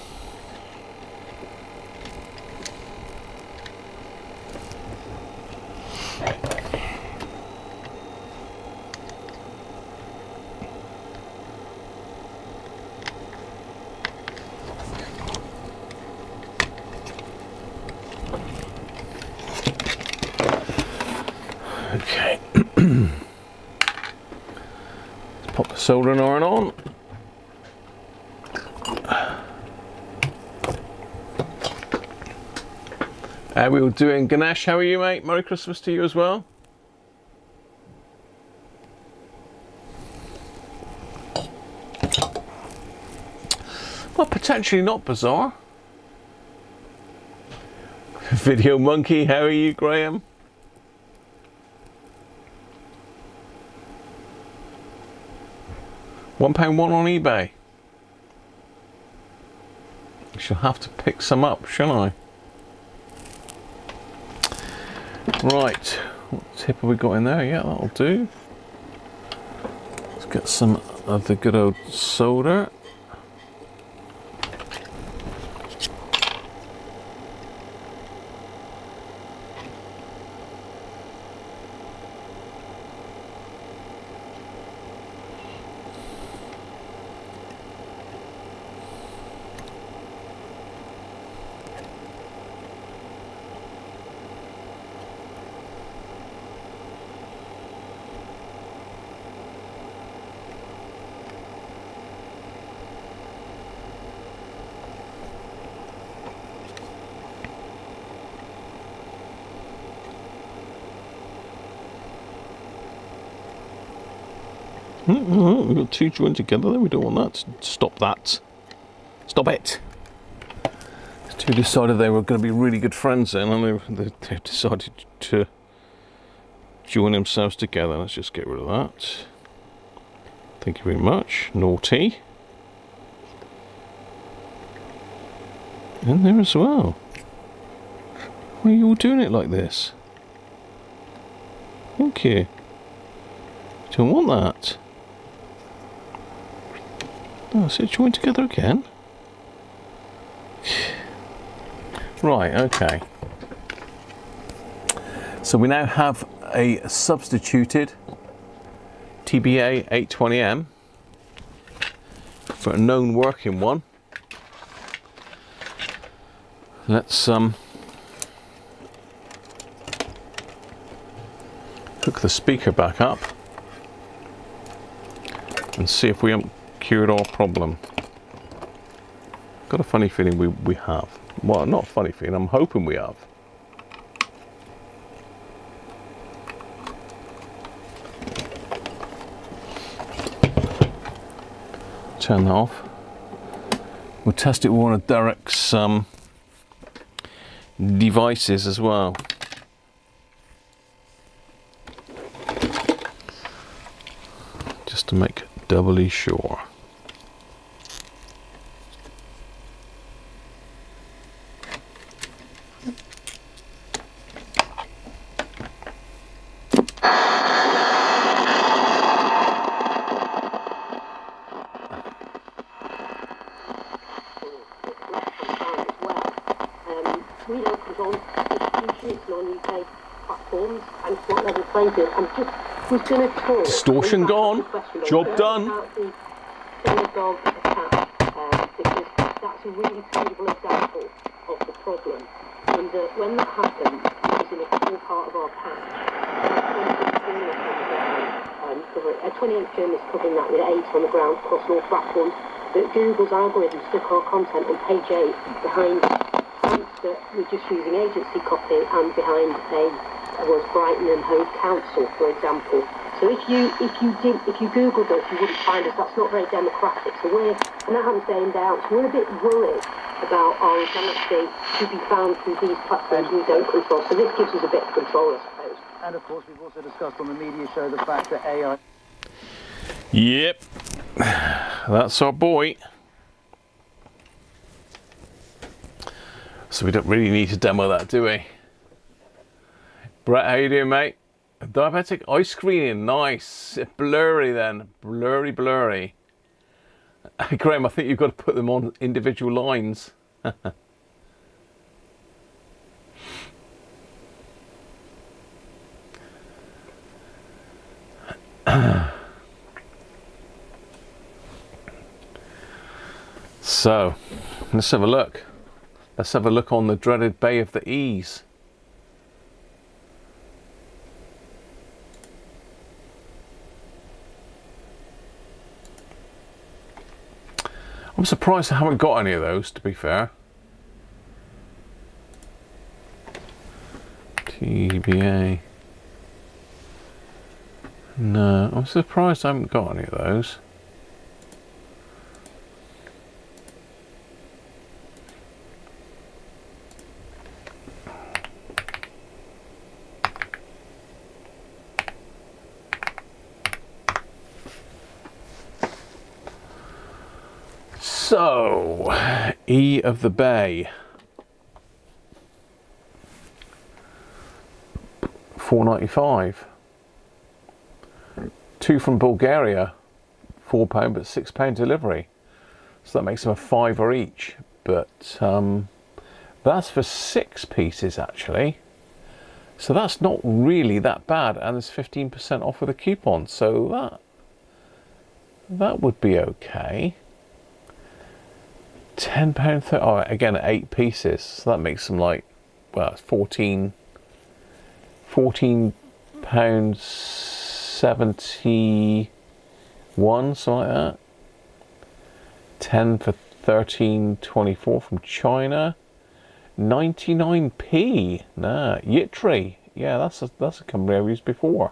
S1: Okay. Let's pop the soldering iron on. How we all doing? Ganesh, how are you, mate? Merry Christmas to you as well. Well, potentially not bizarre. Video Monkey, how are you, Graham? £1 one on eBay. I shall have to pick some up, shall I? Right, what tip have we got in there? Yeah, that'll do. Let's get some of the good old solder. We've got two joined together there. We don't want that. Stop that. Stop it. The two decided they were going to be really good friends then, and they decided to join themselves together. Let's just get rid of that. Thank you very much. Naughty. In there as well. Why are you all doing it like this? Thank you. Don't want that. Oh, so joined together again? Right, okay. So we now have a substituted TBA 820M for a known working one. Let's hook the speaker back up and see if we haven't cured our problem. Got a funny feeling we have. Well, not a funny feeling, I'm hoping we have. Turn that off. We'll test it with one of Derek's devices as well. just to make doubly sure. Distortion gone. Job done.
S4: Dog attack, because that's a really tangible example of the problem. And when that happened, it was in a core part of our patch. A 28 journalists covering that with 8 on the ground across all platforms. That Google's algorithm stuck our content on page 8 behind sites that were just using agency copy and behind was Brighton and Hove Council, for example. So if you Googled us, you wouldn't find us. That's not very democratic. So and that happens day in day out. So we're a bit worried about our organicity to be found through these platforms we don't control. So this gives us a bit of control, I suppose.
S3: And of course, we've also discussed on the media show the fact that AI.
S1: Yep, that's our boy. So we don't really need to demo that, do we? Brett, how you doing, mate? Diabetic eye screening, nice. Blurry then, blurry. Graham, I think you've got to put them on individual lines. So, let's have a look. Let's have a look on the dreaded Bay of the Ease. I'm surprised I haven't got any of those, to be fair. TBA. No, I'm surprised I haven't got any of those. So, E of the Bay, £4.95. 2 from Bulgaria, £4, but £6 delivery. So that makes them a £5 each. But that's for 6 pieces actually. So that's not really that bad, and there's 15% off with a coupon. So that would be okay. £10. Oh, again, 8 pieces. So that makes them like, well, it's £14 £71, something like that. 10 for £13.24 from China. 99p. Nah, Yitri. Yeah, that's a company I've used before.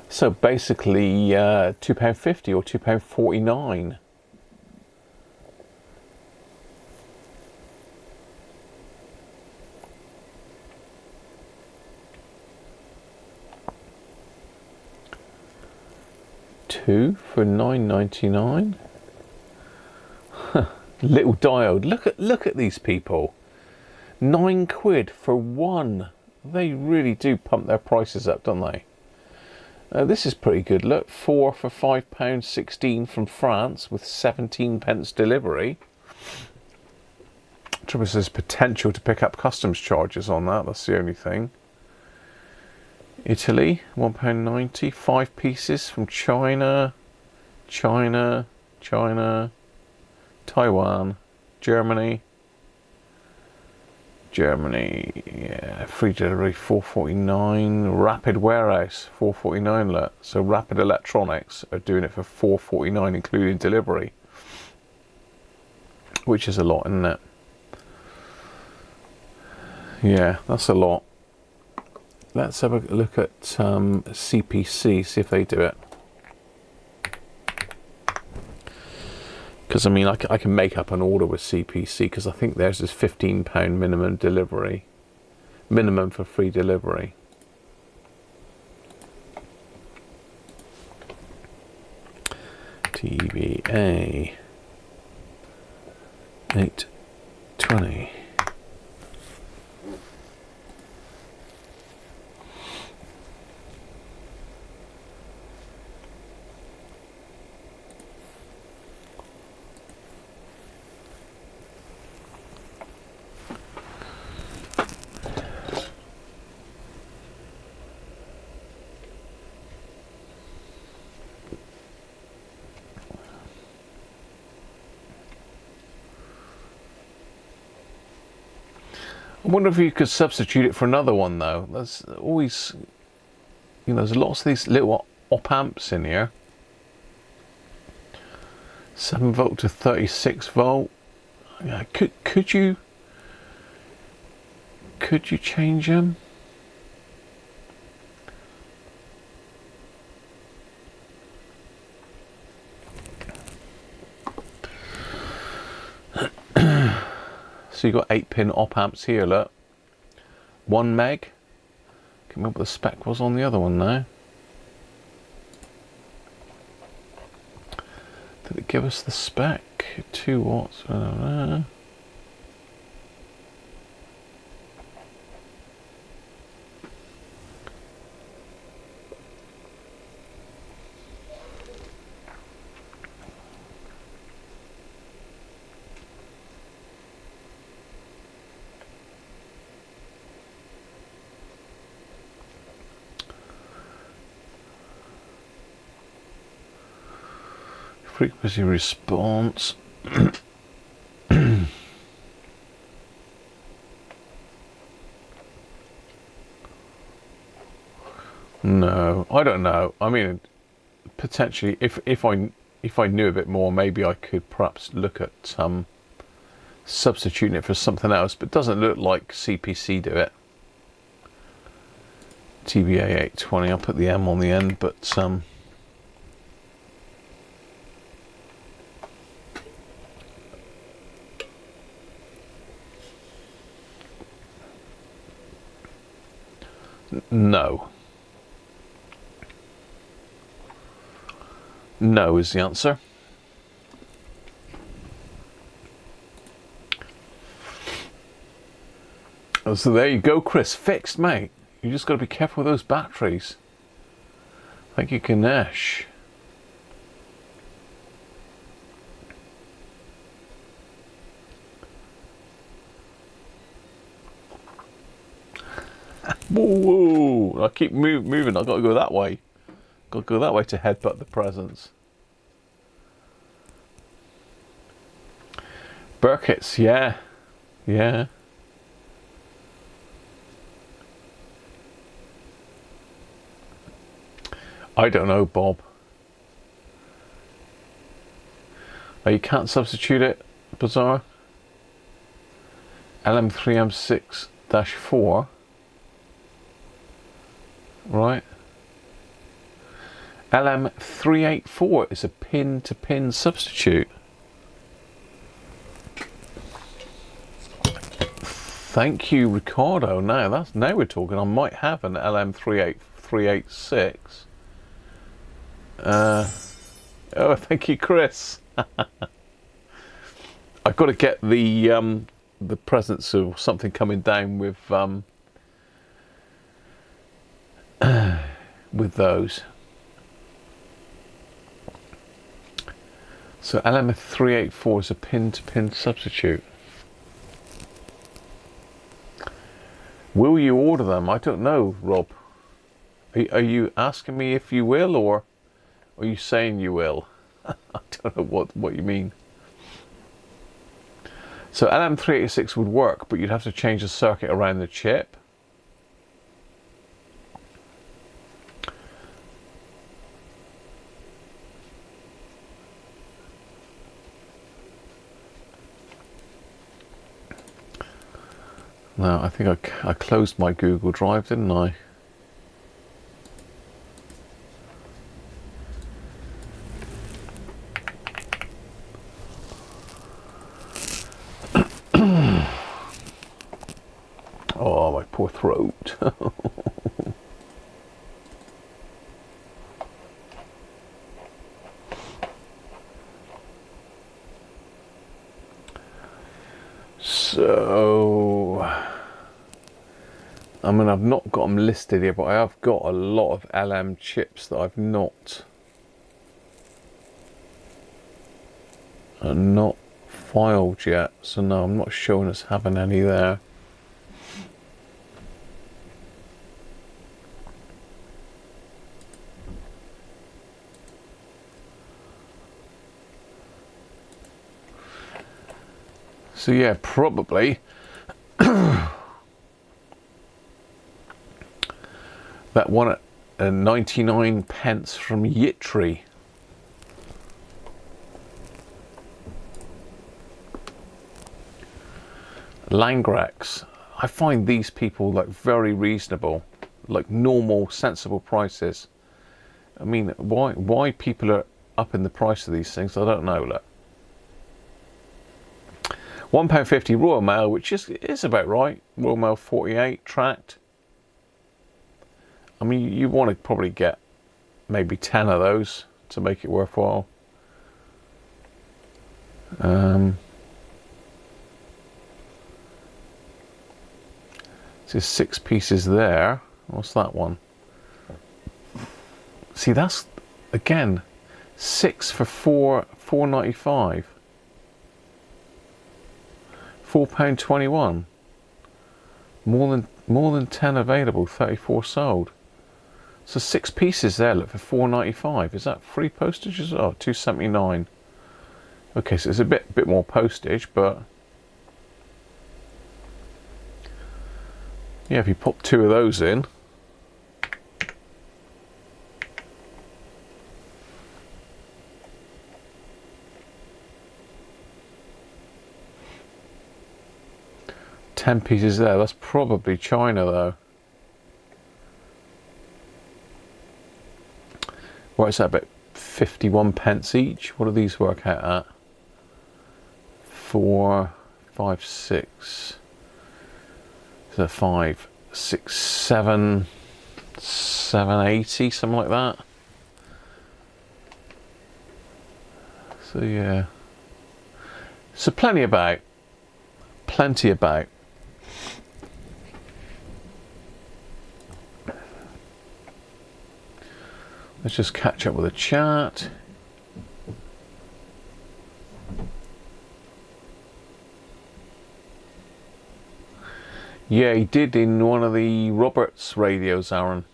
S1: So basically, £2.50 or £2.49. Two for £9.99. Little diode. Look at these people. £9 for one. They really do pump their prices up, don't they? This is pretty good. Look, 4 for £5.16 from France with 17p delivery. Trouble is, there's potential to pick up customs charges on that. That's the only thing. Italy, £1.90, 5 pieces from China, Taiwan, Germany, yeah, free delivery, £4.49, Rapid Warehouse, £4.49, look, so Rapid Electronics are doing it for £4.49 including delivery, which is a lot, isn't it? Yeah, that's a lot. Let's have a look at CPC, see if they do it. Because I mean, I can make up an order with CPC because I think theirs is £15 minimum delivery, minimum for free delivery. TBA 820. I wonder if you could substitute it for another one though. There's always, you know, there's lots of these little op amps in here. 7 volt to 36 volt. Yeah, could you change them? So you've got 8-pin op amps here, look. 1 meg. Can't remember what the spec was on the other one now. Did it give us the spec? 2 watts. I don't know. Frequency response. No, I don't know. I mean, potentially, if I knew a bit more, maybe I could perhaps look at substituting it for something else. But it doesn't look like CPC do it. TBA 820. I'll put the M on the end, but no. No is the answer. So there you go, Chris. Fixed, mate. You just got to be careful with those batteries. Thank you, Ganesh. Whoa! I keep moving. I've got to go that way. Got to go that way to headbutt the presents. Burkitt's, yeah. Yeah. I don't know, Bob. Oh, you can't substitute it, Bizarre. LM3M6-4. Right. LM384 is a pin-to-pin substitute. Thank you, Ricardo. Now we're talking. I might have an LM386. Oh, thank you, Chris. I've got to get the presence of something coming down with those. So LM384 is a pin-to-pin substitute. Will you order them? I don't know, Rob. Are you asking me if you will, or are you saying you will? I don't know what you mean. So LM386 would work, but you'd have to change the circuit around the chip. Now, I think I closed my Google Drive, didn't I? Oh, my poor throat. So, I mean, I've not got them listed here, but I have got a lot of LM chips that I've not filed yet. So no, I'm not showing us having any there. So yeah, probably that one at 99 pence from Yitri. Langrex. I find these people like very reasonable, like normal, sensible prices. I mean, why people are up in the price of these things, I don't know. Look. £1.50 Royal Mail, which is about right. Royal Mail 48 tracked. I mean, you want to probably get maybe 10 of those to make it worthwhile. So 6 pieces there. What's that one? See, that's again 6 for £4.95. £4.21. More than 10 available, 34 sold. So 6 pieces there, look, for £4.95. Is that free postage? Oh, £2.79. Okay, so it's a bit more postage, but yeah, if you pop 2 of those in, $10 pieces there. That's probably China though. What is that, about 51 pence each? What do these work out at? 4, 5, 6. So 5, 6, 7, 780, something like that. So yeah. So plenty about. Plenty about. Let's just catch up with the chat. Yeah, he did in one of the Roberts radios, Aaron.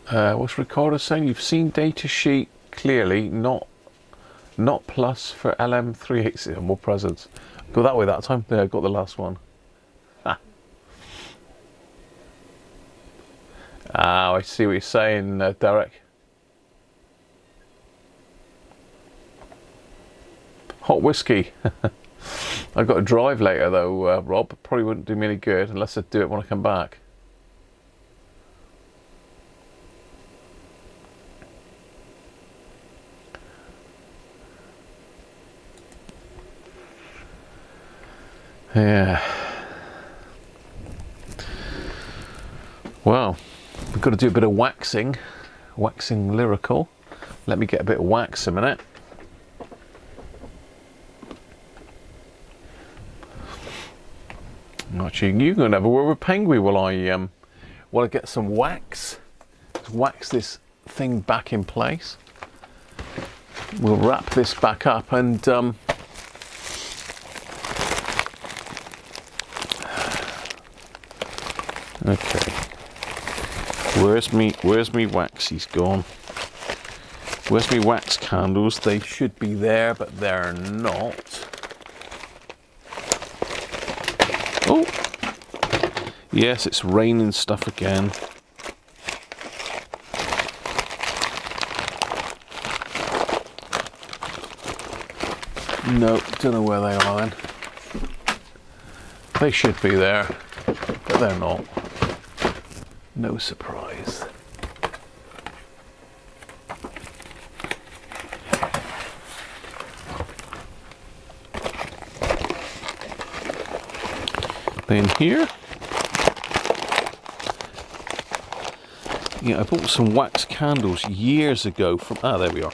S1: What's Ricardo saying? You've seen data sheet clearly, not plus for LM380. More presents. Go that way that time. There, I got the last one. I see what you're saying, Derek. Hot whiskey. I've got to drive later though, Rob. Probably wouldn't do me any good unless I do it when I come back. Yeah. Well, we've got to do a bit of waxing. Waxing lyrical. Let me get a bit of wax a minute. Actually, you can have a word with Penguin while I get some wax. Let's wax this thing back in place. We'll wrap this back up and okay. Where's me wax? He's gone. Where's me wax candles? They should be there, but they're not. Oh, yes, it's raining stuff again. No, don't know where they are then. They should be there, but they're not. No surprise. Then here, Yeah, I bought some wax candles years ago from... Ah, there we are.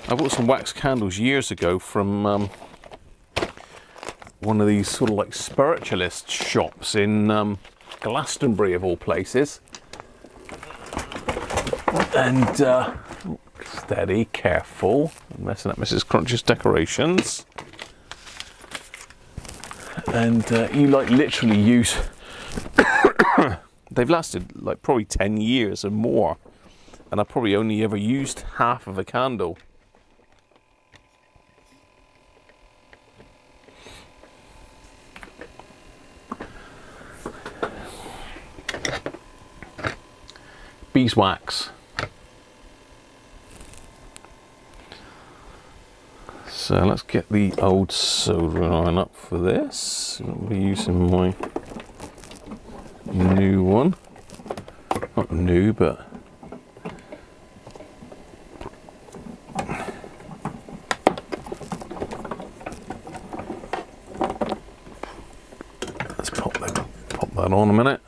S1: I bought some wax candles years ago from one of these sort of like spiritualist shops in Glastonbury, of all places. And, steady, careful. I'm messing up Mrs. Cruncher's decorations. And you like literally use... They've lasted like probably 10 years or more, and I probably only ever used half of a candle. Beeswax. So let's get the old soldering iron up for this. I'll be using my new one. Not new, but let's pop that on a minute.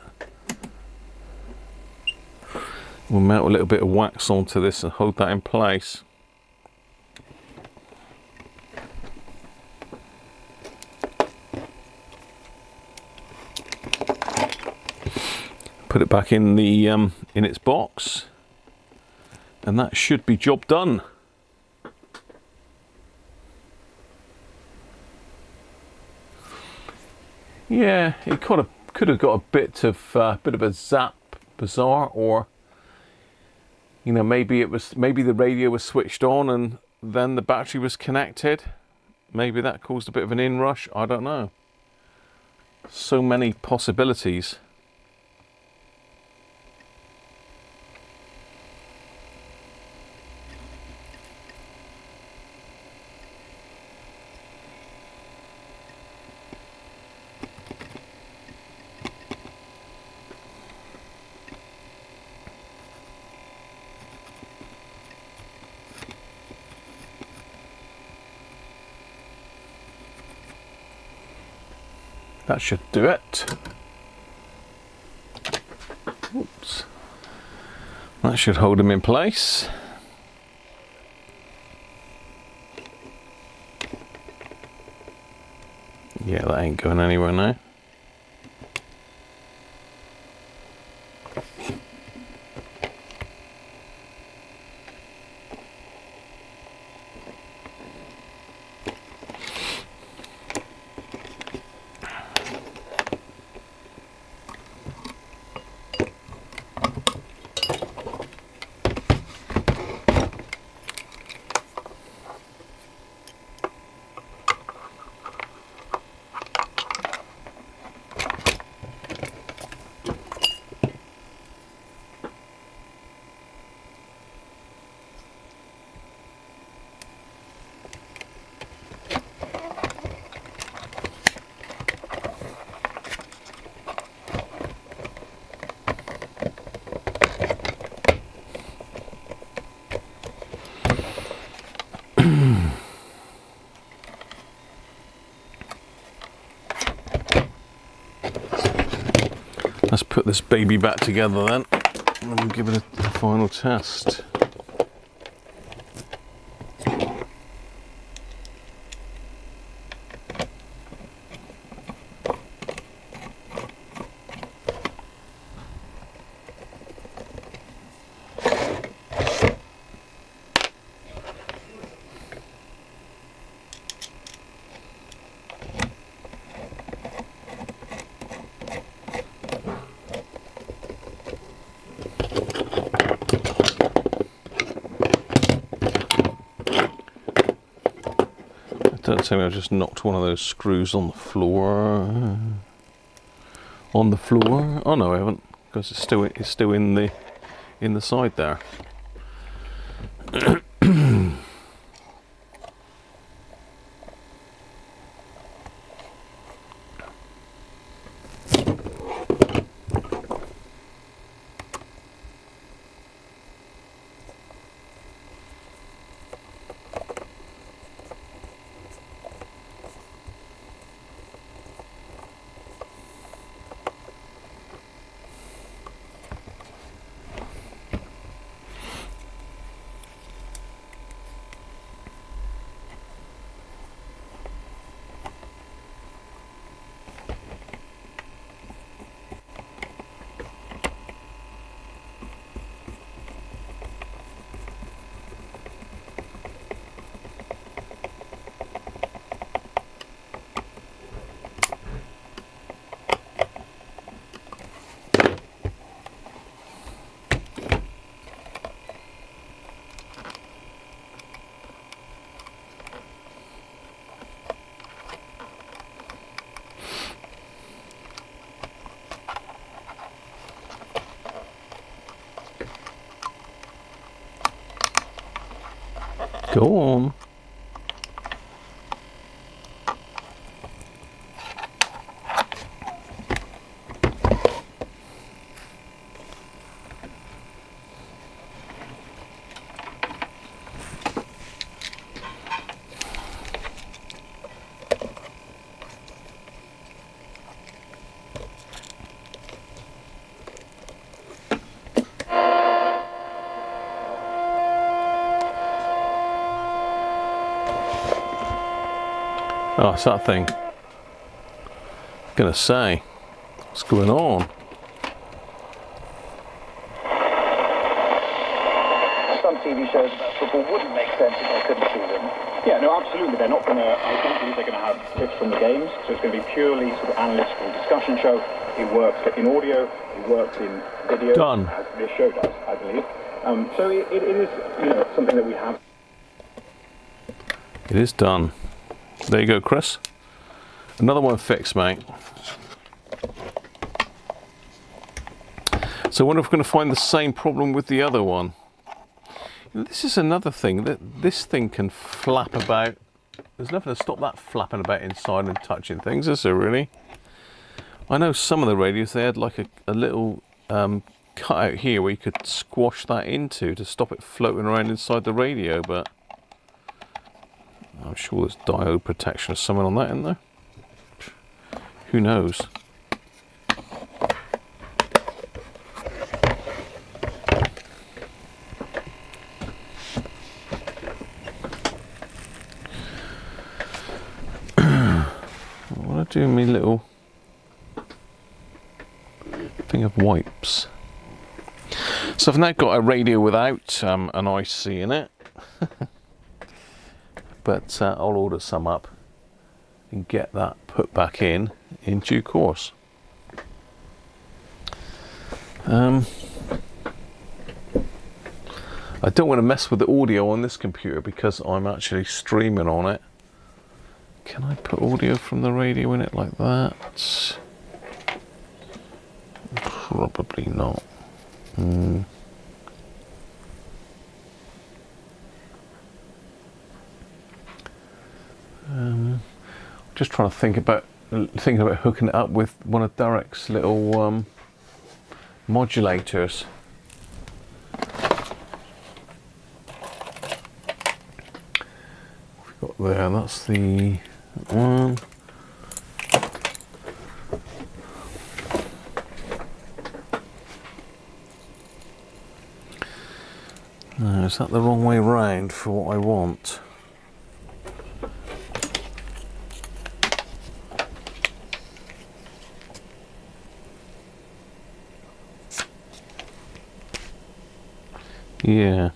S1: We'll melt a little bit of wax onto this and hold that in place. Put it back in the in its box, and that should be job done. Yeah, it could have got a bit of a zap bizarre, or you know, maybe the radio was switched on and then the battery was connected. Maybe that caused a bit of an inrush. I don't know. So many possibilities. That should do it. Oops. That should hold him in place. Yeah, that ain't going anywhere now. Let's put this baby back together then, and we'll give it a final test. Don't tell me I just knocked one of those screws on the floor. On the floor? Oh no, I haven't, because it's still in the side there. Go on. Oh, it's that thing. Gonna say, what's going on?
S3: Some TV shows about football wouldn't make sense if I couldn't see them.
S5: Yeah, no, absolutely. They're not going to, I don't think they're going to have clips from the games. So it's going to be purely sort of analytical discussion show. It works in audio, it works in video.
S1: Done.
S5: As this show does, I believe. So it is, you know, something that we have.
S1: It is done. There you go, Chris. Another one fixed, mate. So I wonder if we're going to find the same problem with the other one. This is another thing, that this thing can flap about. There's nothing to stop that flapping about inside and touching things, is there really? I know some of the radios, they had like a little cutout here where you could squash that into to stop it floating around inside the radio, but I'm sure there's diode protection or something on that, isn't there? Who knows? What do I do with me little thing of wipes? So I've now got a radio without an IC in it. But I'll order some up and get that put back in due course. I don't want to mess with the audio on this computer because I'm actually streaming on it. Can I put audio from the radio in it like that? Probably not. Just trying to think about hooking it up with one of Derek's little modulators. We've got there. That's the one. No, is that the wrong way round for what I want? Yeah.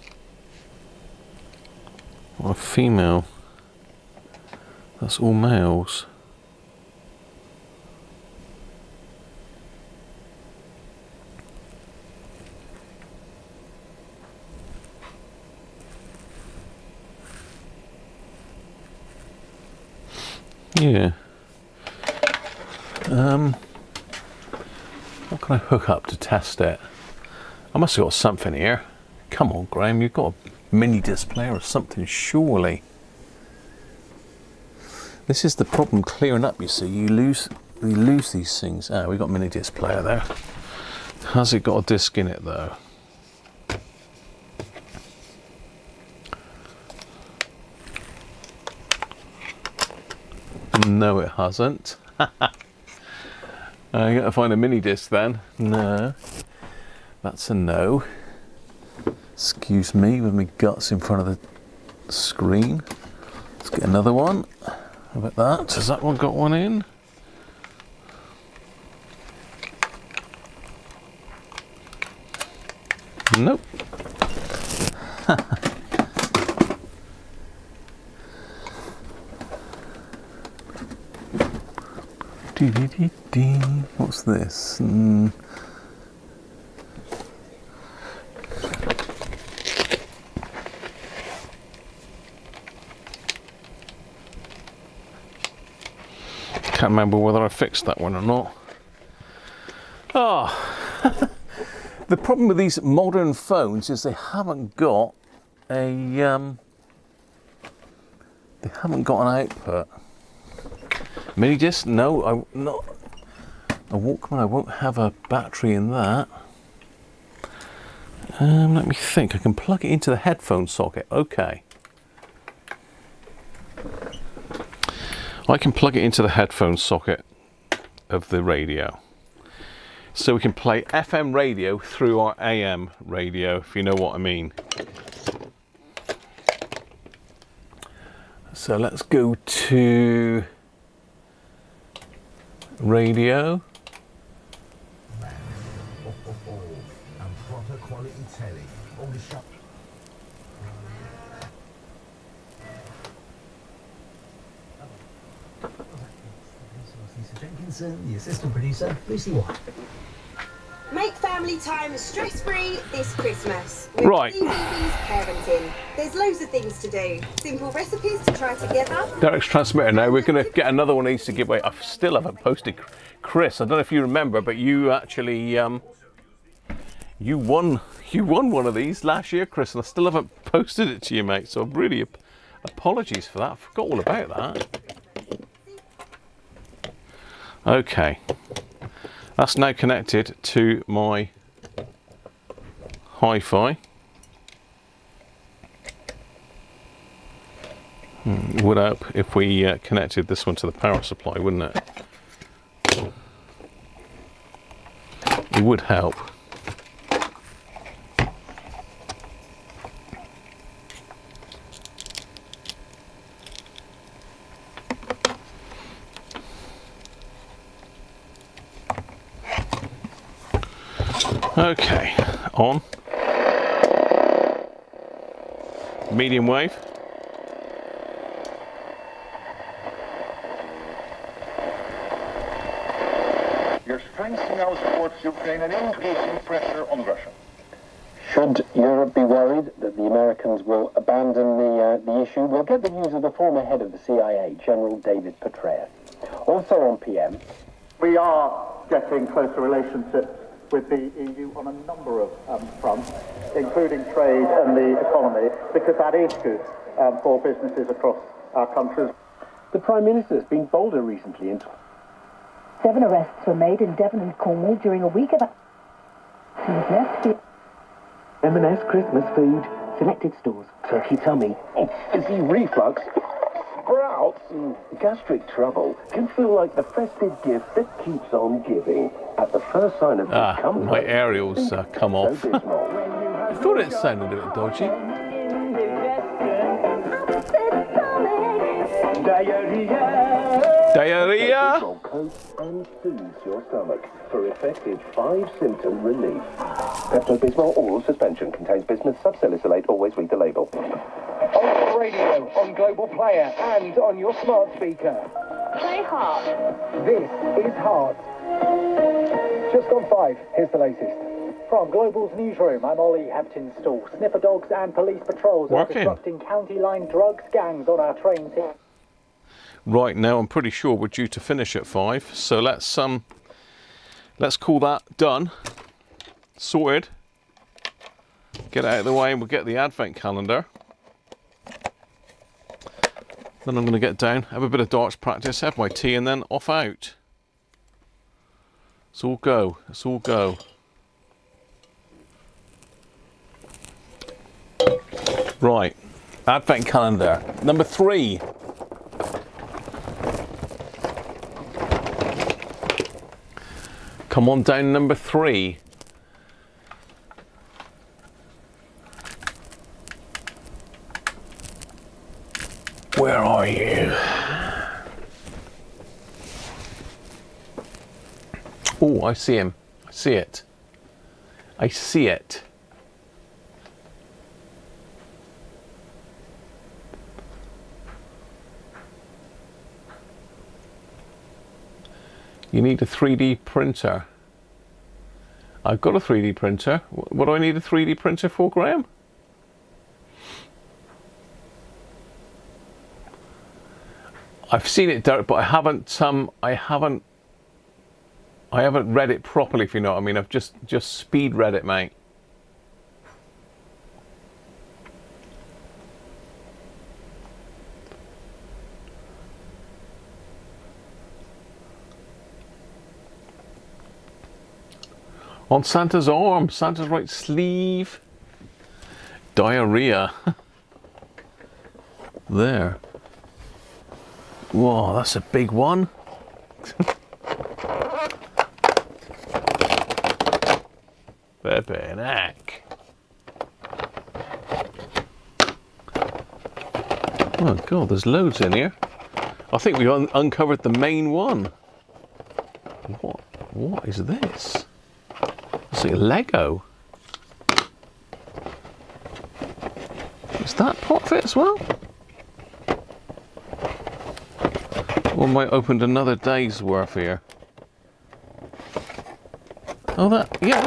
S1: Or a female. That's all males. Yeah. What can I hook up to test it? I must have got something here. Come on, Graham, you've got a mini display or something, surely. This is the problem clearing up, you see. We lose these things. Ah, we've got a mini disc player there. Has it got a disc in it though? No, it hasn't. I gotta find a mini disc then. No, that's a no. Excuse me with my guts in front of the screen. Let's get another one. How about that? Has that one got one in? Nope. What's this? Can't remember whether I fixed that one or not. Oh, the problem with these modern phones is they haven't got a They haven't got an output. Mini disc? No, not a Walkman. I won't have a battery in that. Let me think. I can plug it into the headphone socket. Okay. I can plug it into the headphone socket of the radio. So we can play FM radio through our AM radio, if you know what I mean. So let's go to radio.
S6: And proper quality telly. All the shop. Lisa Jenkinson, the assistant producer, Lucy White.
S7: Make family time stress-free this Christmas with
S1: Right.
S7: DBB's Parenting. There's loads of things to do. Simple recipes to try together.
S1: Derek's transmitter now. We're going to get another one of these to give away. I still haven't posted. Chris, I don't know if you remember, but you actually you won one of these last year, Chris, and I still haven't posted it to you, mate. So really apologies for that. I forgot all about that. Okay. That's now connected to my hi-fi. Would help if we connected this one to the power supply, wouldn't it? It would help. Okay, on. Medium wave.
S5: Your strength now supports Ukraine and increasing pressure on Russia.
S2: Should Europe be worried that the Americans will abandon the issue, we'll get the views of the former head of the CIA, General David Petraeus. Also on PM.
S3: We are getting closer relationships with the EU on a number of fronts, including trade and the economy, because that is good for businesses across our countries.
S2: The Prime Minister's been bolder recently in
S8: 7 arrests were made in Devon and Cornwall during a week of
S2: M&S Christmas food, selected stores, turkey tummy, fizzy reflux, sprouts, and gastric trouble can feel like the festive gift that keeps on giving. At the first sign of discomfort,
S1: my aerials come off. I thought it sounded a bit dodgy. Diarrhea.
S2: Coat and soothes your stomach for effective 5-symptom relief. Pepto-Bismol oral suspension contains bismuth subsalicylate. Always read the label.
S3: On the radio, on Global Player, and on your smart speaker.
S7: Play Heart.
S3: This is Heart. Just gone 5. Here's the latest. From Global's newsroom, I'm Ollie Hepton-Stall. Sniffer dogs and police patrols are disrupting county line drugs gangs on our trains here.
S1: Right, now I'm pretty sure we're due to finish at 5, so let's call that done, sorted, get it out of the way, and we'll get the advent calendar. Then I'm going to get down, have a bit of darts practice, have my tea, and then off out. Let's all go, let's all go. Right, advent calendar, number 3. Come on down, number 3. Where are you? Oh, I see him. I see it. I see it. You need a 3D printer. I've got a 3D printer. What do I need a 3D printer for, Graham? I've seen it, Derek, but I haven't read it properly, if you know what I mean. I've just speed read it, mate. On Santa's arm, Santa's right sleeve. Diarrhea. There. Whoa, that's a big one. Flippin' heck. Oh god, there's loads in here. I think we uncovered the main one. What is this? It's like Lego. Is that pot fit as well? Or might opened another day's worth here. Oh, that, yeah.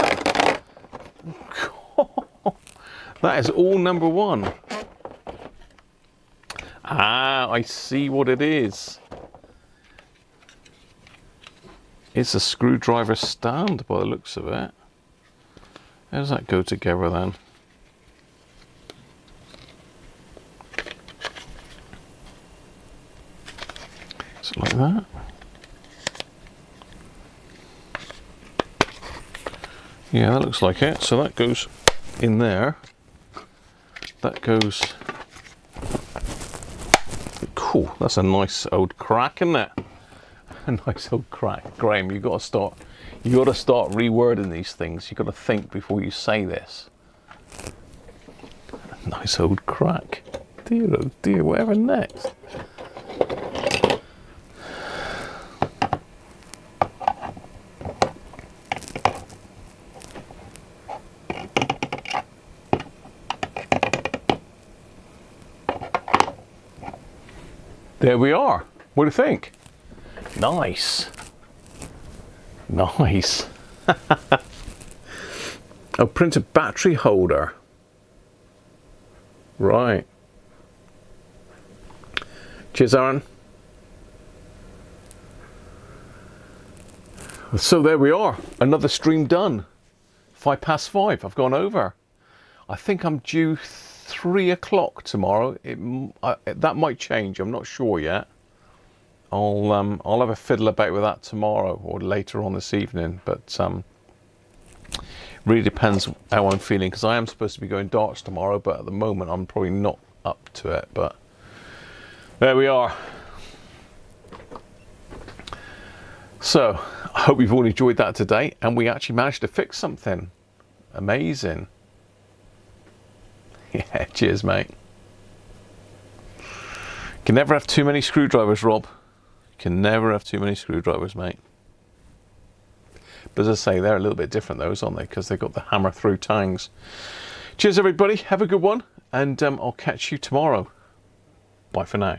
S1: That is all number one. Ah, I see what it is. It's a screwdriver stand by the looks of it. How does that go together then? Is it like that? Yeah, that looks like it. So that goes in there. That goes... Cool, that's a nice old crack, isn't it? A nice old crack. Graham, you got to start rewording these things. You got to think before you say this. Nice old crack. Dear oh dear, whatever next? There we are. What do you think? Nice. Nice. A printed battery holder. Right. Cheers, Aaron. So there we are. Another stream done. 5:05. I've gone over. I think I'm due 3 o'clock tomorrow. That might change. I'm not sure yet. I'll have a fiddle about with that tomorrow or later on this evening. But really depends how I'm feeling, because I am supposed to be going darts tomorrow, but at the moment I'm probably not up to it. But there we are. So I hope you've all enjoyed that today, and we actually managed to fix something amazing. Yeah, cheers, mate. Can never have too many screwdrivers, Rob. Can never have too many screwdrivers, mate. But as I say, they're a little bit different, those, aren't they? Because they've got the hammer through tangs. Cheers, everybody. Have a good one, and I'll catch you tomorrow. Bye for now.